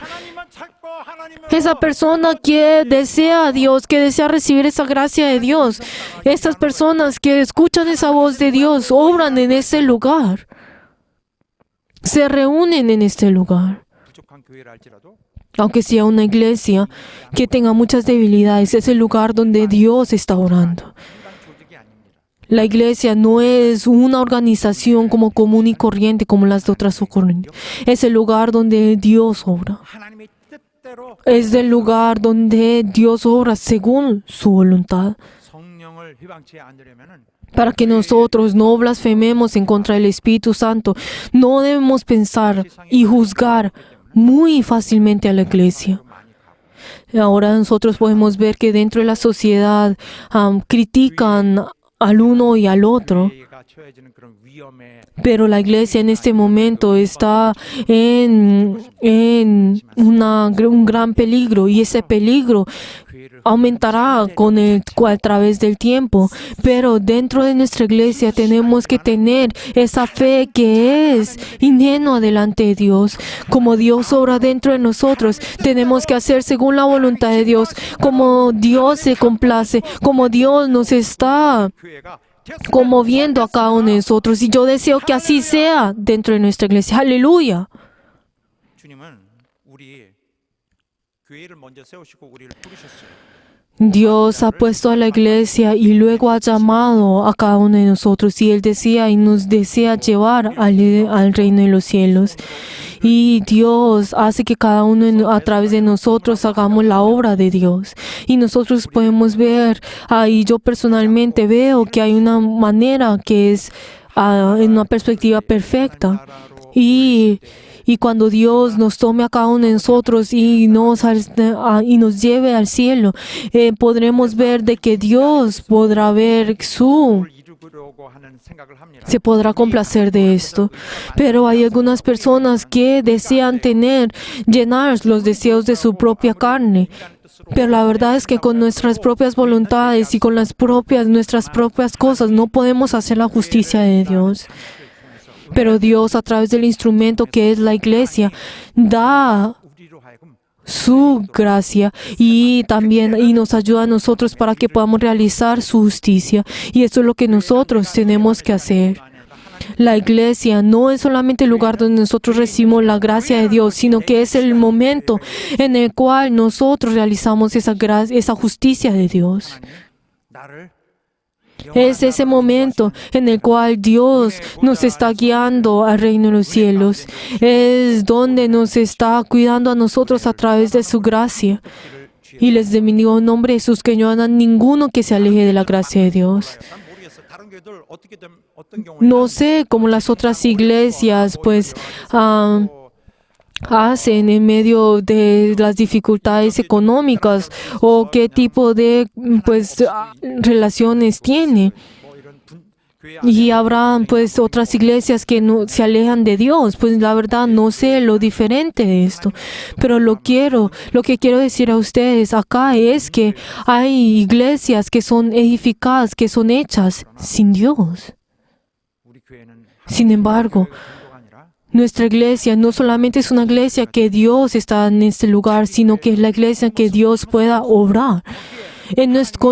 Esa persona que desea a Dios, que desea recibir esa gracia de Dios, estas personas que escuchan esa voz de Dios, obran en ese lugar. Se reúnen en este lugar. 부족한 교회를 할지라도 Aunque sea una iglesia que tenga muchas debilidades, es el lugar donde Dios está orando. 인간 조직이 아닙니다. La iglesia no es una organización como común y corriente como las de otras ocurrencias. Es el lugar donde Dios obra. 하나님의 뜻대로 Es el lugar donde Dios obra según su voluntad. 성령을 휘방치지 않으려면은 Para que nosotros no blasfememos en contra del Espíritu Santo, no debemos pensar y juzgar muy fácilmente a la iglesia. 많이 가고 Ahora nosotros podemos ver que dentro de la sociedad critican al uno y al otro, 교회가 처해지는 그런 위험에 pero la iglesia en este momento está en un gran peligro y ese peligro 교회를 aumentará a través del tiempo, pero dentro de nuestra iglesia tenemos que tener esa fe que es ingenua delante de Dios. Como Dios obra dentro de nosotros, tenemos que hacer según la voluntad de Dios, como Dios se complace, como Dios nos está 교회가 conmoviendo a cada uno de nosotros. Y yo deseo que así sea dentro de nuestra iglesia. ¡Aleluya! 주님은 우리 교회를 먼저 세우시고 우리를 부르셨어요. Dios ha puesto a la iglesia y luego ha llamado a cada uno de nosotros y Él decía y nos desea llevar al reino de los cielos. Y Dios hace que cada uno a través de nosotros hagamos la obra de Dios. Y nosotros podemos ver, y yo personalmente veo que hay una manera que es en una perspectiva perfecta. Y cuando Dios nos tome a cada uno de nosotros y nos lleve al cielo, podremos ver de que Dios podrá ver 이루려고 하는 생각을 합니다. se podrá complacer de esto. Pero hay algunas personas que desean llenar los deseos de su propia carne. Pero la verdad es que con nuestras propias voluntades y con nuestras propias cosas no podemos hacer la justicia de Dios. Pero Dios, a través del instrumento que es la iglesia, da 우리로 하여금 su gracia y también nos ayuda a nosotros para que podamos realizar su justicia. Y eso es lo que nosotros tenemos que hacer. La iglesia no es solamente el lugar donde nosotros recibimos la gracia de Dios, sino que es el momento en el cual nosotros realizamos esa gracia, esa justicia de Dios. 나를 Es ese momento en el cual Dios nos está guiando al reino de los cielos. Es donde nos está cuidando a nosotros a través de su gracia. Y les bendigo en nombre de Jesús que no haya ninguno que se aleje de la gracia de Dios. 난 모르겠어. 다른 교회들 어떤 경우에 No sé cómo las otras iglesias pues hacen en medio de las dificultades económicas o qué tipo de pues relaciones tiene. 뭐 이런 교회 Y habrá pues otras iglesias que no se alejan de Dios. Pues la verdad no sé lo diferente de esto. Pero lo que quiero decir a ustedes acá es que hay iglesias que son edificadas, que son hechas sin Dios. 우리 교회는 Sin embargo, 정도가 아니라 nuestra iglesia no solamente es una iglesia que Dios está en este lugar, sino que es la iglesia que Dios pueda obrar.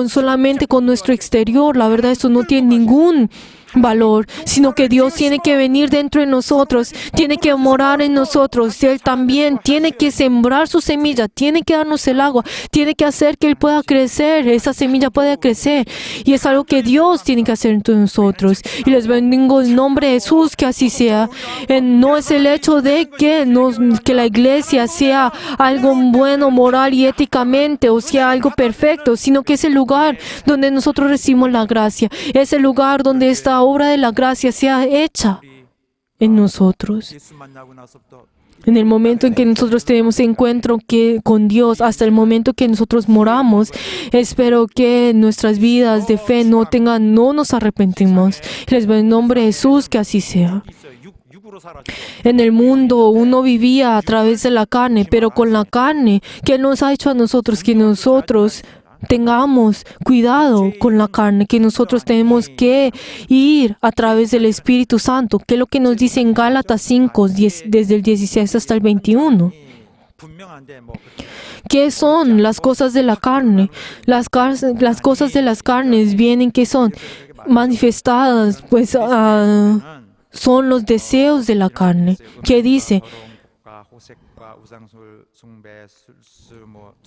Solamente con nuestro exterior, la verdad, esto no tiene ningún valor, sino que Dios tiene que venir dentro de nosotros, tiene que morar en nosotros. Él también tiene que sembrar su semilla, tiene que darnos el agua, tiene que hacer que Él pueda crecer, esa semilla pueda crecer. Y es algo que Dios tiene que hacer entre nosotros. Y les bendigo en el nombre de Jesús que así sea. No es el hecho de que la iglesia sea algo bueno, moral y éticamente, o sea algo perfecto, sino que es el lugar donde nosotros recibimos la gracia. Es el lugar donde esta obra de la gracia sea hecha en nosotros. 예수 만나고 나서부터 En el momento en que nosotros tenemos encuentro con Dios, hasta el momento que nosotros moramos, espero que nuestras vidas de fe no nos arrepentimos. Les doy en nombre de Jesús que así sea. 있어요. 육으로 살았죠. En el mundo uno vivía a través de la carne, pero con la carne que Él nos ha hecho a nosotros, que nosotros tengamos cuidado con la carne, que nosotros tenemos que ir a través del Espíritu Santo, que es lo que nos dice en Gálatas 5, desde el 16 hasta el 21. 분명한데 뭐 ¿Qué son las cosas de la carne? Las cosas de las carnes vienen que son manifestadas, pues son los deseos de la carne. ¿Qué dice?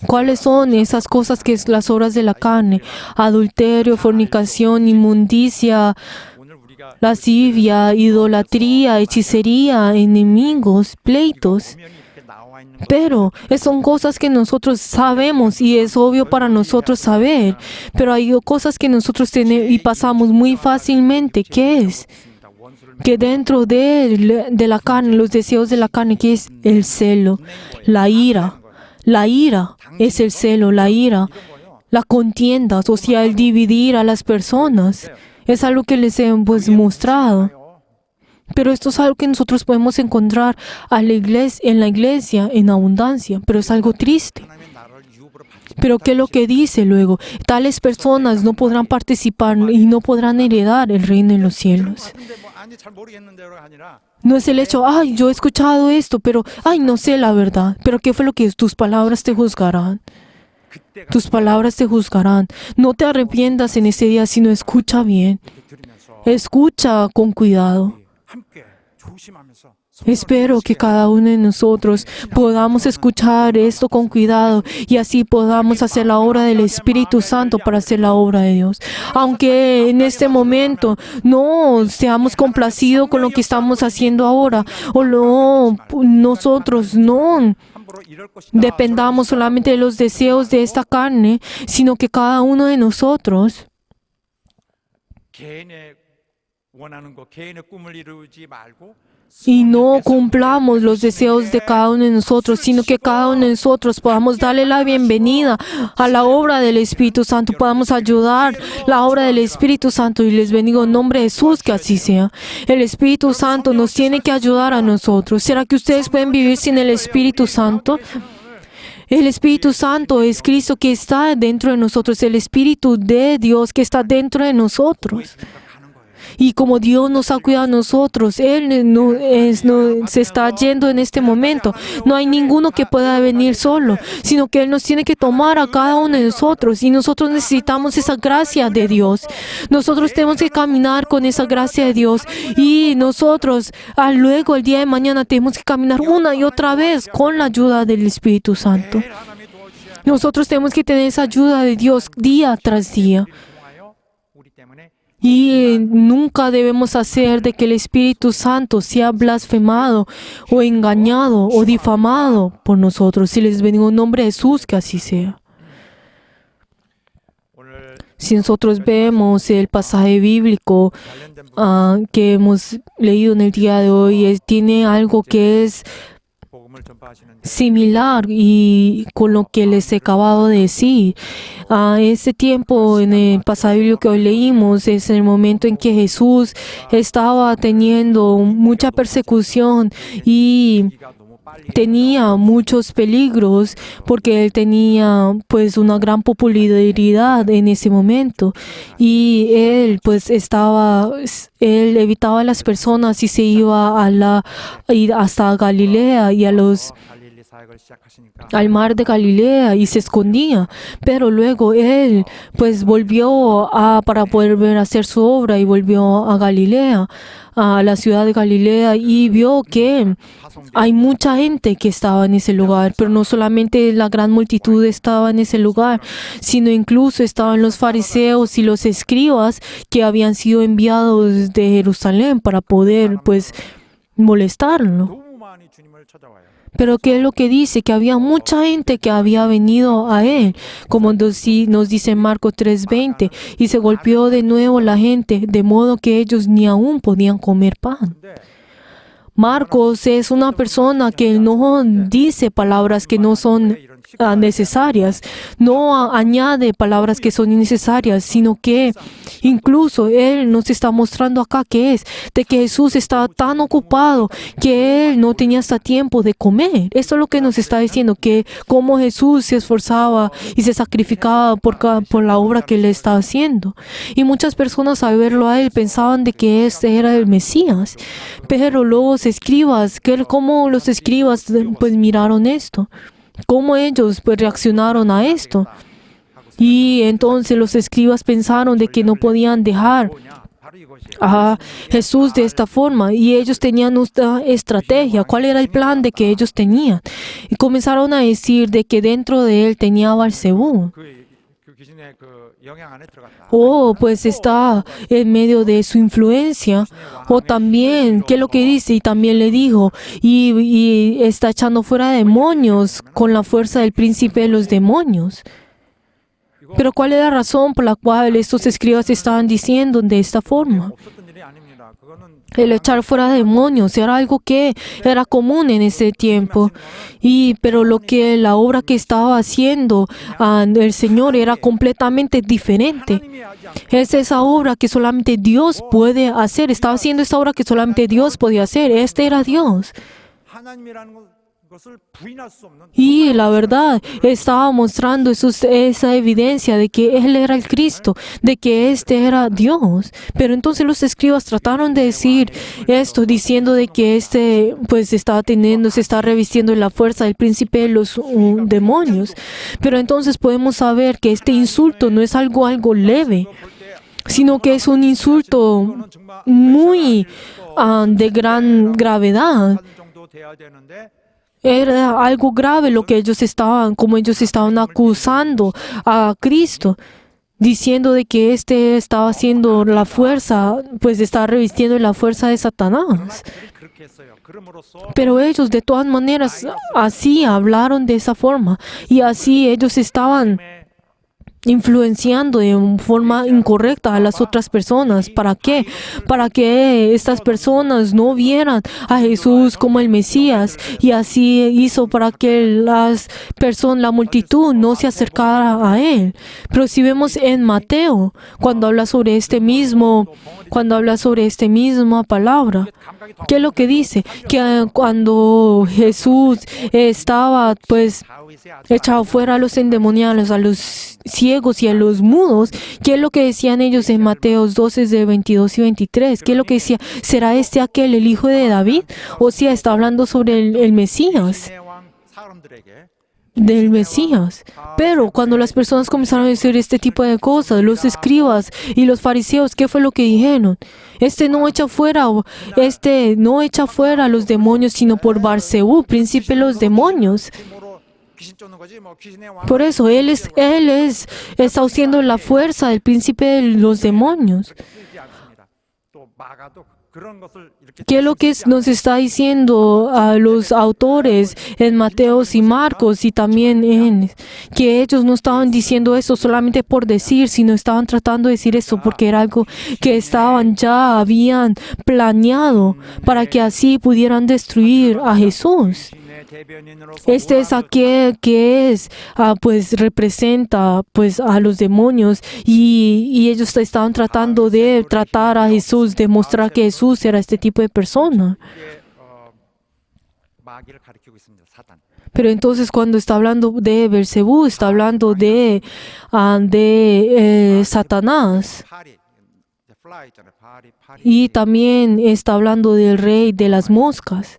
¿Cuáles son esas cosas que es las obras de la carne? Adulterio, fornicación, inmundicia, lascivia, idolatría, hechicería, enemigos, pleitos. Pero son cosas que nosotros sabemos y es obvio para nosotros saber. Pero hay cosas que nosotros tenemos y pasamos muy fácilmente. ¿Qué es? Que dentro de la carne, los deseos de la carne, que es el celo, la ira. La ira es el celo, la ira, la contienda, o sea, el dividir a las personas. Es algo que les he pues, mostrado. Pero esto es algo que nosotros podemos encontrar en la iglesia en abundancia, pero es algo triste. Pero ¿qué es lo que dice luego? Tales personas no podrán participar y no podrán heredar el reino de los cielos. No es el hecho, ay, yo he escuchado esto, pero, ay, no sé la verdad. Pero ¿qué fue lo que tus palabras te juzgarán? Tus palabras te juzgarán. No te arrepientas en ese día, sino escucha bien. Escucha con cuidado. Espero que cada uno de nosotros podamos escuchar esto con cuidado y así podamos hacer la obra del Espíritu Santo para hacer la obra de Dios. Aunque en este momento no seamos complacidos con lo que estamos haciendo ahora o nosotros no dependamos solamente de los deseos de esta carne, sino que cada uno de nosotros y no cumplamos los deseos de cada uno de nosotros, sino que cada uno de nosotros podamos darle la bienvenida a la obra del Espíritu Santo, podamos ayudar la obra del Espíritu Santo y les bendigo en nombre de Jesús que así sea. El Espíritu Santo nos tiene que ayudar a nosotros. ¿Será que ustedes pueden vivir sin el Espíritu Santo? El Espíritu Santo es Cristo que está dentro de nosotros, el Espíritu de Dios que está dentro de nosotros. Y como Dios nos ha cuidado a nosotros, Él se está yendo en este momento. No hay ninguno que pueda venir solo, sino que Él nos tiene que tomar a cada uno de nosotros. Y nosotros necesitamos esa gracia de Dios. Nosotros tenemos que caminar con esa gracia de Dios. Y nosotros, luego el día de mañana, tenemos que caminar una y otra vez con la ayuda del Espíritu Santo. 매일 하나님이 도와주셔야 Nosotros tenemos que tener esa ayuda de Dios día tras día. 통하여 우리 때문에 Y nunca debemos hacer de que el Espíritu Santo sea blasfemado o engañado o difamado por nosotros. Si les bendigo en nombre de Jesús, que así sea. 오늘 Si nosotros vemos el pasaje bíblico 관련된 부분 que hemos leído en el día de hoy, tiene algo que es 복음을 전파하시는데 similar y con lo que les he acabado de decir. Ese tiempo en el pasaje bíblico que hoy leímos es el momento en que Jesús estaba teniendo mucha persecución y 우리가 너무 빨리 tenía muchos peligros porque él tenía pues una gran popularidad en ese momento y él pues él evitaba a las personas y se iba hasta Galilea y 갈릴리 사역을 시작하시니까 al mar de Galilea y se escondía, pero luego él pues volvió para poder hacer su obra y volvió a Galilea, a la ciudad de Galilea, y vio que hay mucha gente que estaba en ese lugar, pero no solamente la gran multitud estaba en ese lugar, sino incluso estaban los fariseos y los escribas que habían sido enviados de Jerusalén para poder pues molestarlo. 너무 많이 주님을 찾아와요. Pero ¿qué es lo que dice? Que había mucha gente que había venido a él, como nos dice Marcos 3:20, y se golpeó de nuevo la gente, de modo que ellos ni aún podían comer pan. 근데 Marcos es una persona que no dice palabras que no son necesarias, no añade palabras que son innecesarias, sino que incluso Él nos está mostrando acá que es de que Jesús estaba tan ocupado que Él no tenía hasta tiempo de comer. Esto es lo que nos está diciendo, que como Jesús se esforzaba y se sacrificaba por la obra que Él estaba haciendo. Y muchas personas al verlo a Él pensaban de que este era el Mesías, pero los escribas, ¿cómo los escribas pues miraron esto? ¿Cómo ellos pues reaccionaron a esto? Y entonces los escribas pensaron de que no podían dejar 바로 이것이에요. a Jesús de esta forma, y ellos tenían una estrategia. ¿Cuál era el plan de que ellos tenían? Y comenzaron a decir de que dentro de él tenía Belcebú. 그 귀신의 그 영향 안에 들어갔다. Pues está en medio de su influencia. O también, ¿qué es lo que dice? Y también le dijo, y está echando fuera demonios con la fuerza del príncipe de los demonios. Pero ¿cuál es la razón por la cual estos escribas estaban diciendo de esta forma? 없었던 일이 아닙니다. 그거는 El echar fuera demonios era algo que era común en ese tiempo. Pero la obra que estaba haciendo el Señor era completamente diferente. 하나님이 하지 않고 Es esa obra que solamente Dios puede hacer. Estaba haciendo esa obra que solamente Dios podía hacer. Este era Dios. 하나님이라는 것을 부인할 수 없는 Y la verdad, estaba mostrando esa evidencia de que Él era el Cristo, de que este era Dios. Pero entonces los escribas trataron de decir esto, diciendo de que pues se está revistiendo en la fuerza del príncipe de los demonios. Pero entonces podemos saber que este insulto no es algo leve, sino que es un insulto muy de gran gravedad. 정도 돼야 되는데 Era algo grave como ellos estaban acusando a Cristo, diciendo de que estaba haciendo la fuerza, pues estaba revistiendo la fuerza de Satanás. 그렇게 했어요. 그럼으로써 Pero ellos de todas maneras así hablaron de esa forma, y así ellos estaban influenciando de forma incorrecta a las otras personas. ¿Para qué? Para que estas personas no vieran a Jesús como el Mesías, y así hizo para que la multitud no se acercara a Él. Pero si vemos en Mateo, cuando habla sobre esta misma palabra, ¿qué es lo que dice? Que cuando Jesús estaba pues echado fuera a los endemoniados, a los ciegos, ciegos y a los mudos. ¿Qué es lo que decían ellos en Mateos 12, de 22 y 23? ¿Qué es lo que decía? ¿Será este aquel el hijo de David? O sea, está hablando sobre el Mesías, del Mesías. Pero cuando las personas comenzaron a decir este tipo de cosas, los escribas y los fariseos, ¿qué fue lo que dijeron? Este no echa fuera a los demonios, sino por Barzebú, príncipe de los demonios. Por eso Él está usando la fuerza del príncipe de los demonios. ¿Qué es lo que nos está diciendo a los autores en Mateos y Marcos y también en que ellos no estaban diciendo eso solamente por decir, sino estaban tratando de decir eso porque era algo que habían planeado para que así pudieran destruir a Jesús? Este es aquel que pues representa pues a los demonios y ellos estaban tratando de tratar a Jesús, demostrar que Jesús era este tipo de persona. Pero entonces cuando está hablando de Beelzebú, está hablando de Satanás. Y también está hablando del rey de las moscas.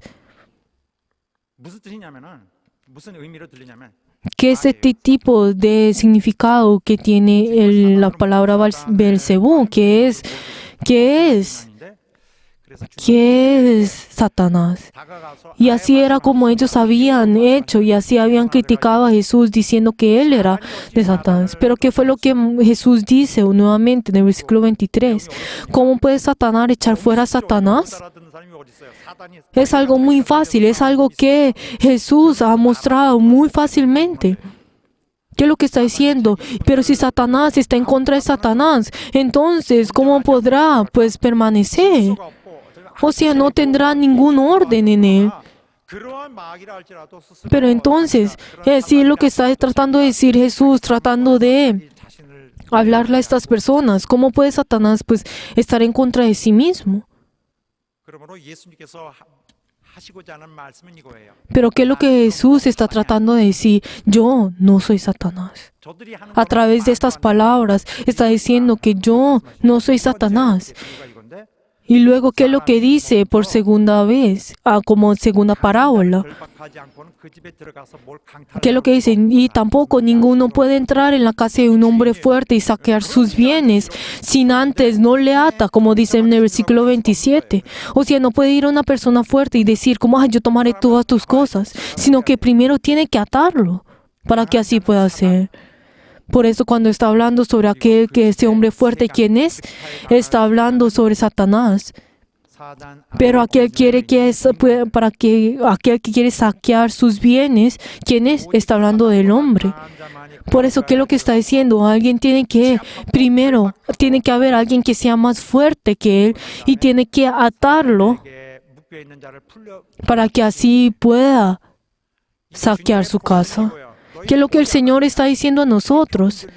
¿Qué es este tipo de significado que tiene la palabra Beelzebú? ¿Qué es Satanás? Y así era como ellos habían hecho y así habían criticado a Jesús diciendo que Él era de Satanás. Pero ¿qué fue lo que Jesús dice nuevamente en el versículo 23? ¿Cómo puede Satanás echar fuera a Satanás? Es algo muy fácil, es algo que Jesús ha mostrado muy fácilmente. ¿Qué es lo que está diciendo? Pero si Satanás está en contra de Satanás, entonces, ¿cómo podrá pues permanecer? O sea, no tendrá ningún orden en él. Pero entonces, sí es lo que está tratando de decir Jesús, tratando de hablarle a estas personas. ¿Cómo puede Satanás pues estar en contra de sí mismo? Pero ¿qué es lo que Jesús está tratando de decir? Yo no soy Satanás. A través de estas palabras está diciendo que yo no soy Satanás. Y luego, ¿qué es lo que dice por segunda vez? Como segunda parábola. ¿Qué es lo que dice? Y tampoco ninguno puede entrar en la casa de un hombre fuerte y saquear sus bienes sin antes no le ata, como dice en el versículo 27. O sea, no puede ir a una persona fuerte y decir, como, yo tomaré todas tus cosas, sino que primero tiene que atarlo para que así pueda ser. Por eso cuando está hablando sobre aquel que ese hombre fuerte, ¿quién es? Está hablando sobre Satanás. Pero aquel quiere aquel que quiere saquear sus bienes, ¿quién es? Está hablando del hombre. Por eso, ¿qué es lo que está diciendo? Primero tiene que haber alguien que sea más fuerte que él y tiene que atarlo para que así pueda saquear su casa. ¿Qué es lo que el Señor está diciendo a nosotros?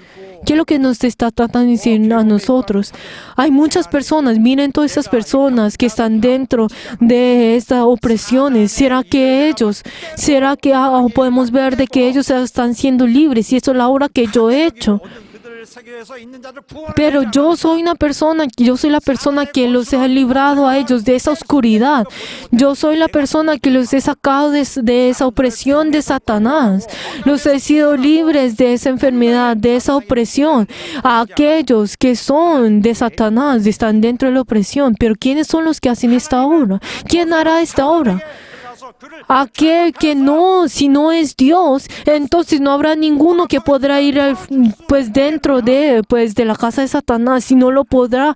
¿Qué es lo que nos está tratando de decir a nosotros? Hay muchas personas, miren todas esas personas que están dentro de estas opresiones. ¿Será que podemos ver de que ellos están siendo libres? Y eso es la obra que yo he hecho. Pero yo soy la persona que los ha librado a ellos de esa oscuridad. Yo soy la persona que los he sacado de esa opresión de Satanás. Los he sido libres de esa enfermedad, de esa opresión. A aquellos que son de Satanás, están dentro de la opresión. Pero ¿quiénes son los que hacen esta obra? ¿Quién hará esta obra? Aquel que si no es Dios, entonces no habrá ninguno que podrá ir dentro de la casa de Satanás, si no lo podrá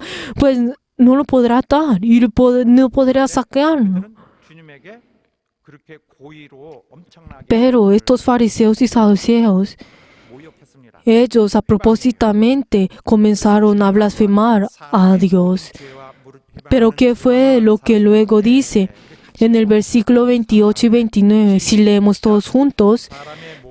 atar y no podrá saquearlo. Pero estos fariseos y saduceos, ellos a propósitamente comenzaron a blasfemar a Dios. Pero ¿qué fue lo que luego dice? En el versículo 28 y 29, si leemos todos juntos,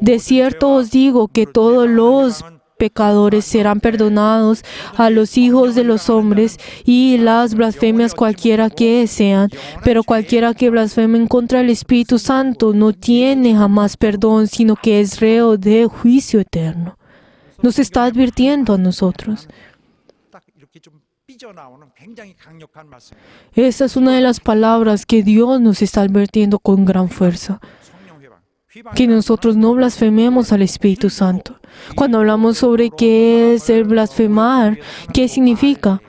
de cierto os digo que todos los pecadores serán perdonados a los hijos de los hombres y las blasfemias cualquiera que sean, pero cualquiera que blasfeme contra el Espíritu Santo no tiene jamás perdón, sino que es reo de juicio eterno. nos está advirtiendo a nosotros. 딱 이렇게 좀 삐져나오는 굉장히 강력한 말씀. Esa es una de las palabras que Dios nos está advirtiendo con gran fuerza. 성령 회방. Que nosotros no blasfememos al Espíritu Santo. Cuando hablamos sobre qué es el blasfemar, ¿qué significa?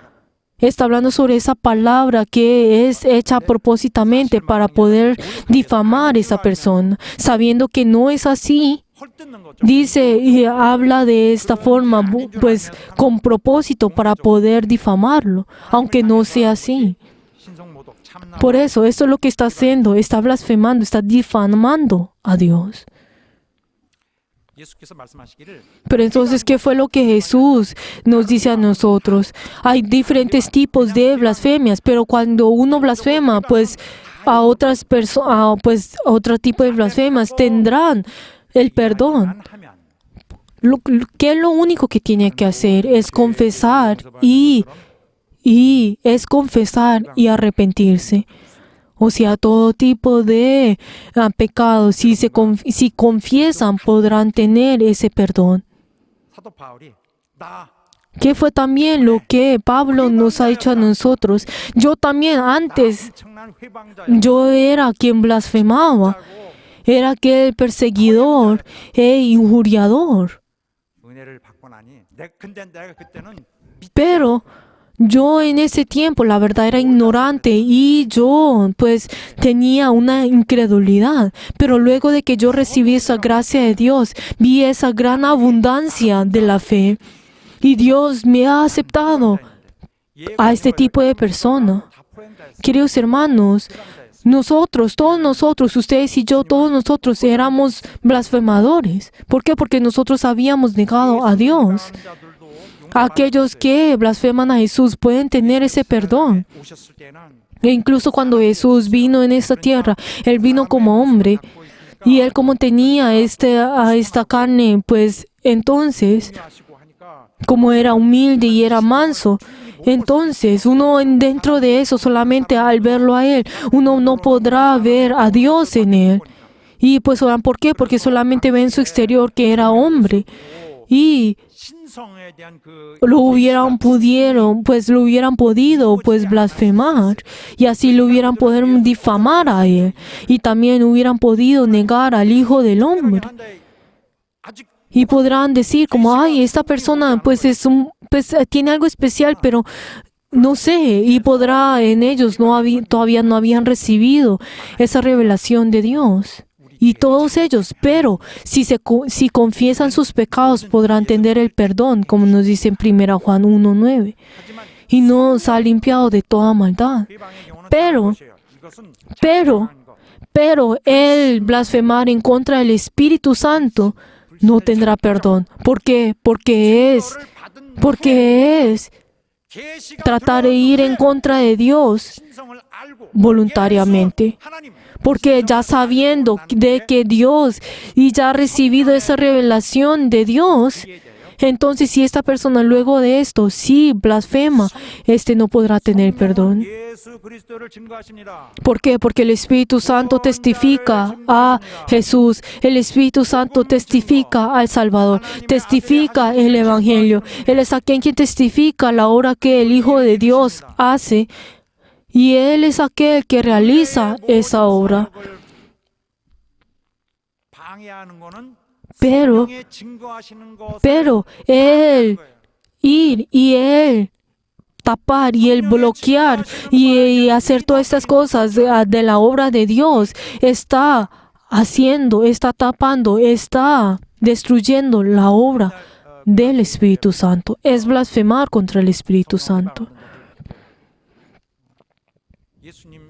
Está hablando sobre esa palabra que es hecha propósitamente para poder difamar a esa persona, sabiendo que no es así. 헐뜯는 거죠. Dice y habla de esta forma, pues con propósito para poder difamarlo, aunque no sea así. 신성모독 참나. Por eso, esto es lo que está haciendo, está blasfemando, está difamando a Dios. 예수께서 말씀하시기를 Pero entonces, ¿qué fue lo que Jesús nos dice a nosotros? Hay diferentes tipos de blasfemias, pero cuando uno blasfema, pues a otras personas, pues otro tipo de blasfemas tendrán el perdón. 안 하면 ¿Qué es lo único que tiene que hacer? Es confesar y arrepentirse. O sea, todo tipo de pecados, si confiesan, podrán tener ese perdón. 사도 바울이 나 ¿Qué fue también lo que Pablo nos ha dicho a nosotros? Yo también antes, 엄청난 회방자야. yo era quien blasfemaba, era aquel perseguidor e injuriador. 은혜를 받고 나니 근데 내가 그때는 Pero yo en ese tiempo, la verdad, era ignorante y yo pues tenía una incredulidad. Pero luego de que yo recibí esa gracia de Dios, vi esa gran abundancia de la fe y Dios me ha aceptado a este tipo de persona. Queridos hermanos, nosotros, todos nosotros, ustedes y yo, todos nosotros éramos blasfemadores. ¿Por qué? Porque nosotros habíamos negado a Dios. Aquellos que blasfeman a Jesús pueden tener ese perdón. 오셨을 때는 E incluso cuando Jesús vino en esta tierra, Él vino como hombre. Y Él como tenía esta carne, pues entonces, 하시고 하니까 como era humilde y era manso, entonces uno dentro de eso, solamente al verlo a Él, uno no podrá ver a Dios en Él. Y pues, ¿por qué? Porque solamente ven su exterior que era hombre. Y 신성에 대한 그 lo hubieran podido blasfemar y así lo hubieran podido difamar a Él y también hubieran podido negar al Hijo del Hombre. 아직 Y podrán decir como, ay, esta persona pues tiene algo especial, pero no sé, y podrá en ellos todavía no habían recibido esa revelación de Dios. Y todos ellos, pero si confiesan sus pecados podrán tener el perdón, como nos dice en 1 Juan 1:9, y nos ha limpiado de toda maldad. 회방의 경우는 Pero, 다른 것이에요. 이것은 Pero, pero el blasfemar en contra del Espíritu Santo no tendrá perdón. ¿Por qué? Porque es tratar de ir en contra de Dios 신성을 알고 voluntariamente. 하나님 Porque ya sabiendo de que Dios y ya ha recibido esa revelación de Dios, entonces si esta persona luego de esto sí blasfema, no podrá tener perdón. 예수 그리스도를 증거하십니다. ¿Por qué? Porque el Espíritu Santo testifica a Jesús, el Espíritu Santo testifica al Salvador, testifica el Evangelio. Él es aquel quien testifica la obra que el Hijo de Dios hace y Él es aquel que realiza esa obra. 방해하는 거는 Pero, 성령의 증거하시는 것을 pero Él ir y Él tapar y el bloquear y hacer todas estas cosas de la obra de Dios está haciendo, está tapando, está destruyendo la obra del Espíritu Santo. Es blasfemar contra el Espíritu Santo. 예수님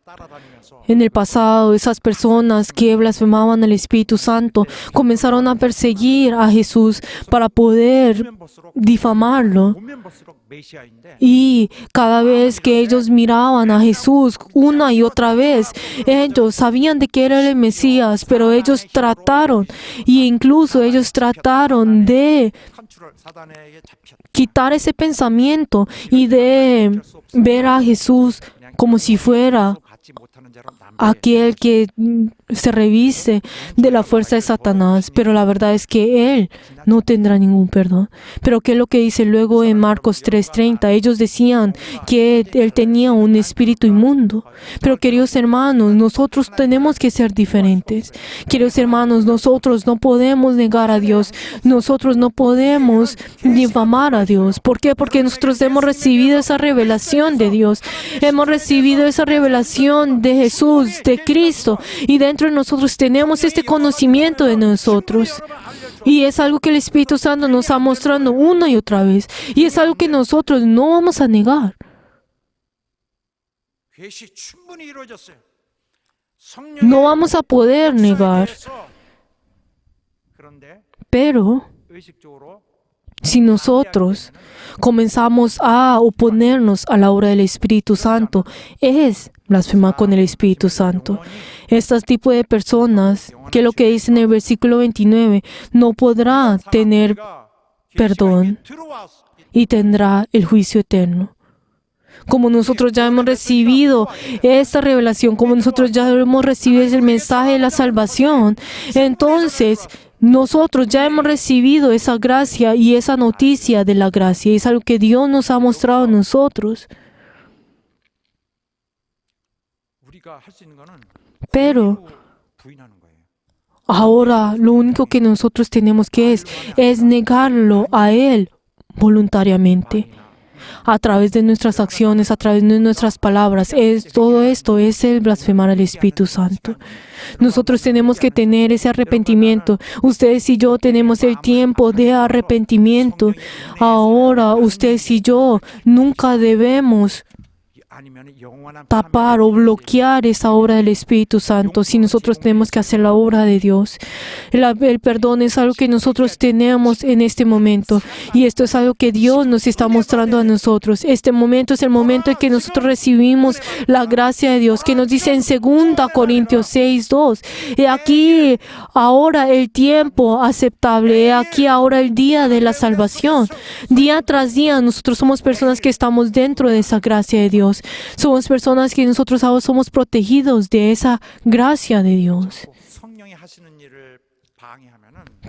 따라다니면서 En el pasado, esas personas que blasfemaban al Espíritu Santo comenzaron a perseguir a Jesús para poder difamarlo. 보면 볼수록 메시아인데 Y cada vez que ellos miraban a Jesús una y otra vez, ellos sabían de que era el Mesías, pero ellos trataron, y incluso ellos trataron de 컨트롤 사단에게 잡혔다. quitar ese pensamiento y de ver a Jesús como si fuera 갖지 못하는 자로 aquel que se reviste de la fuerza de Satanás, pero la verdad es que él no tendrá ningún perdón. Pero ¿qué es lo que dice luego en Marcos 3:30? Ellos decían que él tenía un espíritu inmundo. Pero queridos hermanos, nosotros tenemos que ser diferentes. Queridos hermanos, nosotros no podemos negar a Dios. Nosotros no podemos difamar a Dios. ¿Por qué? Porque nosotros hemos recibido esa revelación de Dios. Hemos recibido esa revelación de Jesús, de Cristo. Y dentro de nosotros tenemos este conocimiento de nosotros. Y es algo que el Espíritu Santo nos ha mostrado una y otra vez. Y es algo que nosotros no vamos a negar. No vamos a poder negar. Pero si nosotros comenzamos a oponernos a la obra del Espíritu Santo, es blasfemar con el Espíritu Santo. Este tipo de personas, que es lo que dice en el versículo 29, no podrá tener perdón y tendrá el juicio eterno. Como nosotros ya hemos recibido esta revelación, como nosotros ya hemos recibido el mensaje de la salvación, entonces nosotros ya hemos recibido esa gracia y esa noticia de la gracia. Es algo que Dios nos ha mostrado a nosotros. Pero ahora lo único que nosotros tenemos que es negarlo a Él voluntariamente. A través de nuestras acciones, a través de nuestras palabras. Todo esto es el blasfemar al Espíritu Santo. Nosotros tenemos que tener ese arrepentimiento. Ustedes y yo tenemos el tiempo de arrepentimiento. Ahora, ustedes y yo nunca debemos tapar o bloquear esa obra del Espíritu Santo si nosotros tenemos que hacer la obra de Dios. El perdón es algo que nosotros tenemos en este momento y esto es algo que Dios nos está mostrando a nosotros. Este momento es el momento en que nosotros recibimos la gracia de Dios, que nos dice en 2 Corintios 6:2. He aquí ahora el tiempo aceptable, he aquí ahora el día de la salvación. Día tras día nosotros somos personas que estamos dentro de esa gracia de Dios. Somos personas que nosotros ahora somos protegidos de esa gracia de Dios.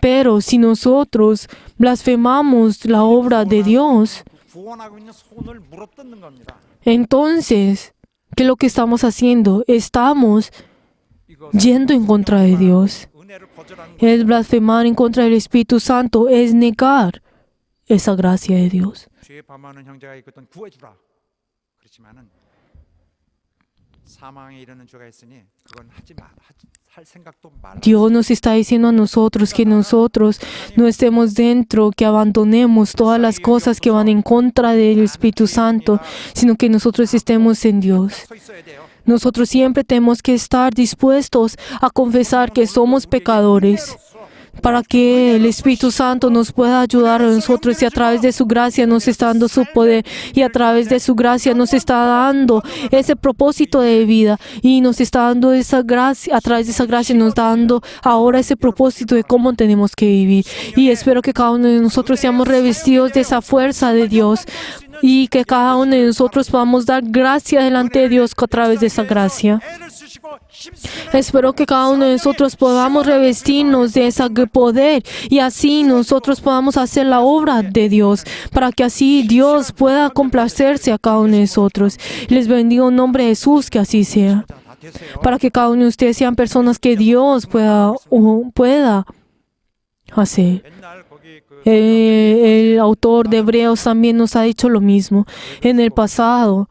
Pero si nosotros blasfemamos la obra de Dios, entonces, ¿qué es lo que estamos haciendo? Estamos yendo en contra de Dios. Es blasfemar en contra del Espíritu Santo, es negar esa gracia de Dios. Dios nos está diciendo a nosotros que nosotros no estemos dentro, que abandonemos todas las cosas que van en contra del Espíritu Santo, sino que nosotros estemos en Dios. Nosotros siempre tenemos que estar dispuestos a confesar que somos pecadores, para que el Espíritu Santo nos pueda ayudar a nosotros y a través de su gracia nos está dando su poder y a través de su gracia nos está dando ese propósito de vida y nos está dando esa gracia, a través de esa gracia nos está dando ahora ese propósito de cómo tenemos que vivir. Y espero que cada uno de nosotros seamos revestidos de esa fuerza de Dios y que cada uno de nosotros podamos dar gracia delante de Dios a través de esa gracia. Espero que cada uno de nosotros podamos revestirnos de ese poder y así nosotros podamos hacer la obra de Dios para que así Dios pueda complacerse a cada uno de nosotros. Les bendigo en nombre de Jesús, que así sea. Para que cada uno de ustedes sean personas que Dios pueda hacer. El autor de Hebreos también nos ha dicho lo mismo. En el pasado,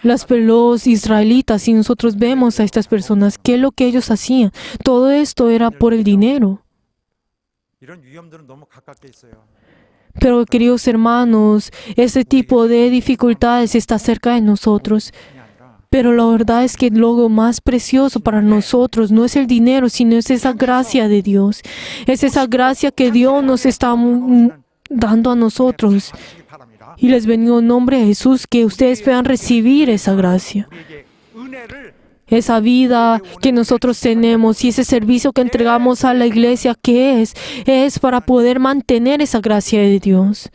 los israelitas, y nosotros vemos a estas personas, ¿qué es lo que ellos hacían? Todo esto era por el dinero. Pero, queridos hermanos, ese tipo de dificultades está cerca de nosotros. Pero la verdad es que lo más precioso para nosotros no es el dinero, sino es esa gracia de Dios. Es esa gracia que Dios nos está dando a nosotros. Y les bendigo en nombre de Jesús que ustedes puedan recibir esa gracia. Esa vida que nosotros tenemos y ese servicio que entregamos a la iglesia, ¿qué es? Es para poder mantener esa gracia de Dios.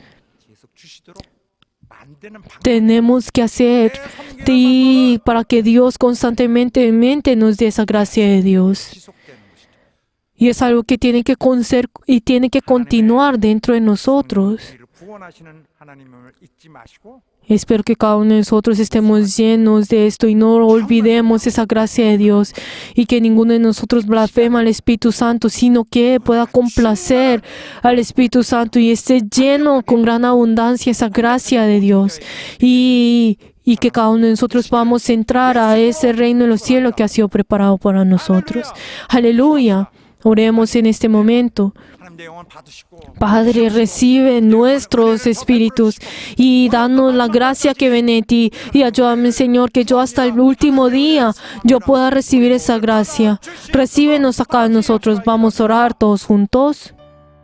Tenemos que hacer y para que Dios constantemente nos dé esa gracia de Dios. 지속되는 것이죠. Y es algo que tiene que ser y tiene que continuar dentro de nosotros. 우리를 구원하시는 하나님을 잊지 마시고 Espero que cada uno de nosotros estemos llenos de esto y no olvidemos esa gracia de Dios y que ninguno de nosotros blasfema al Espíritu Santo, sino que pueda complacer al Espíritu Santo y esté lleno con gran abundancia esa gracia de Dios y que cada uno de nosotros podamos entrar a ese reino de los cielos que ha sido preparado para nosotros. Aleluya. Oremos en este momento. 하나님 내 영혼 받으시고 Padre, recibe nuestros espíritus y danos la gracia que viene de ti. Y ayúdame, Señor, que yo hasta el último día yo pueda recibir esa gracia. Recíbenos acá nosotros. Vamos a orar todos juntos.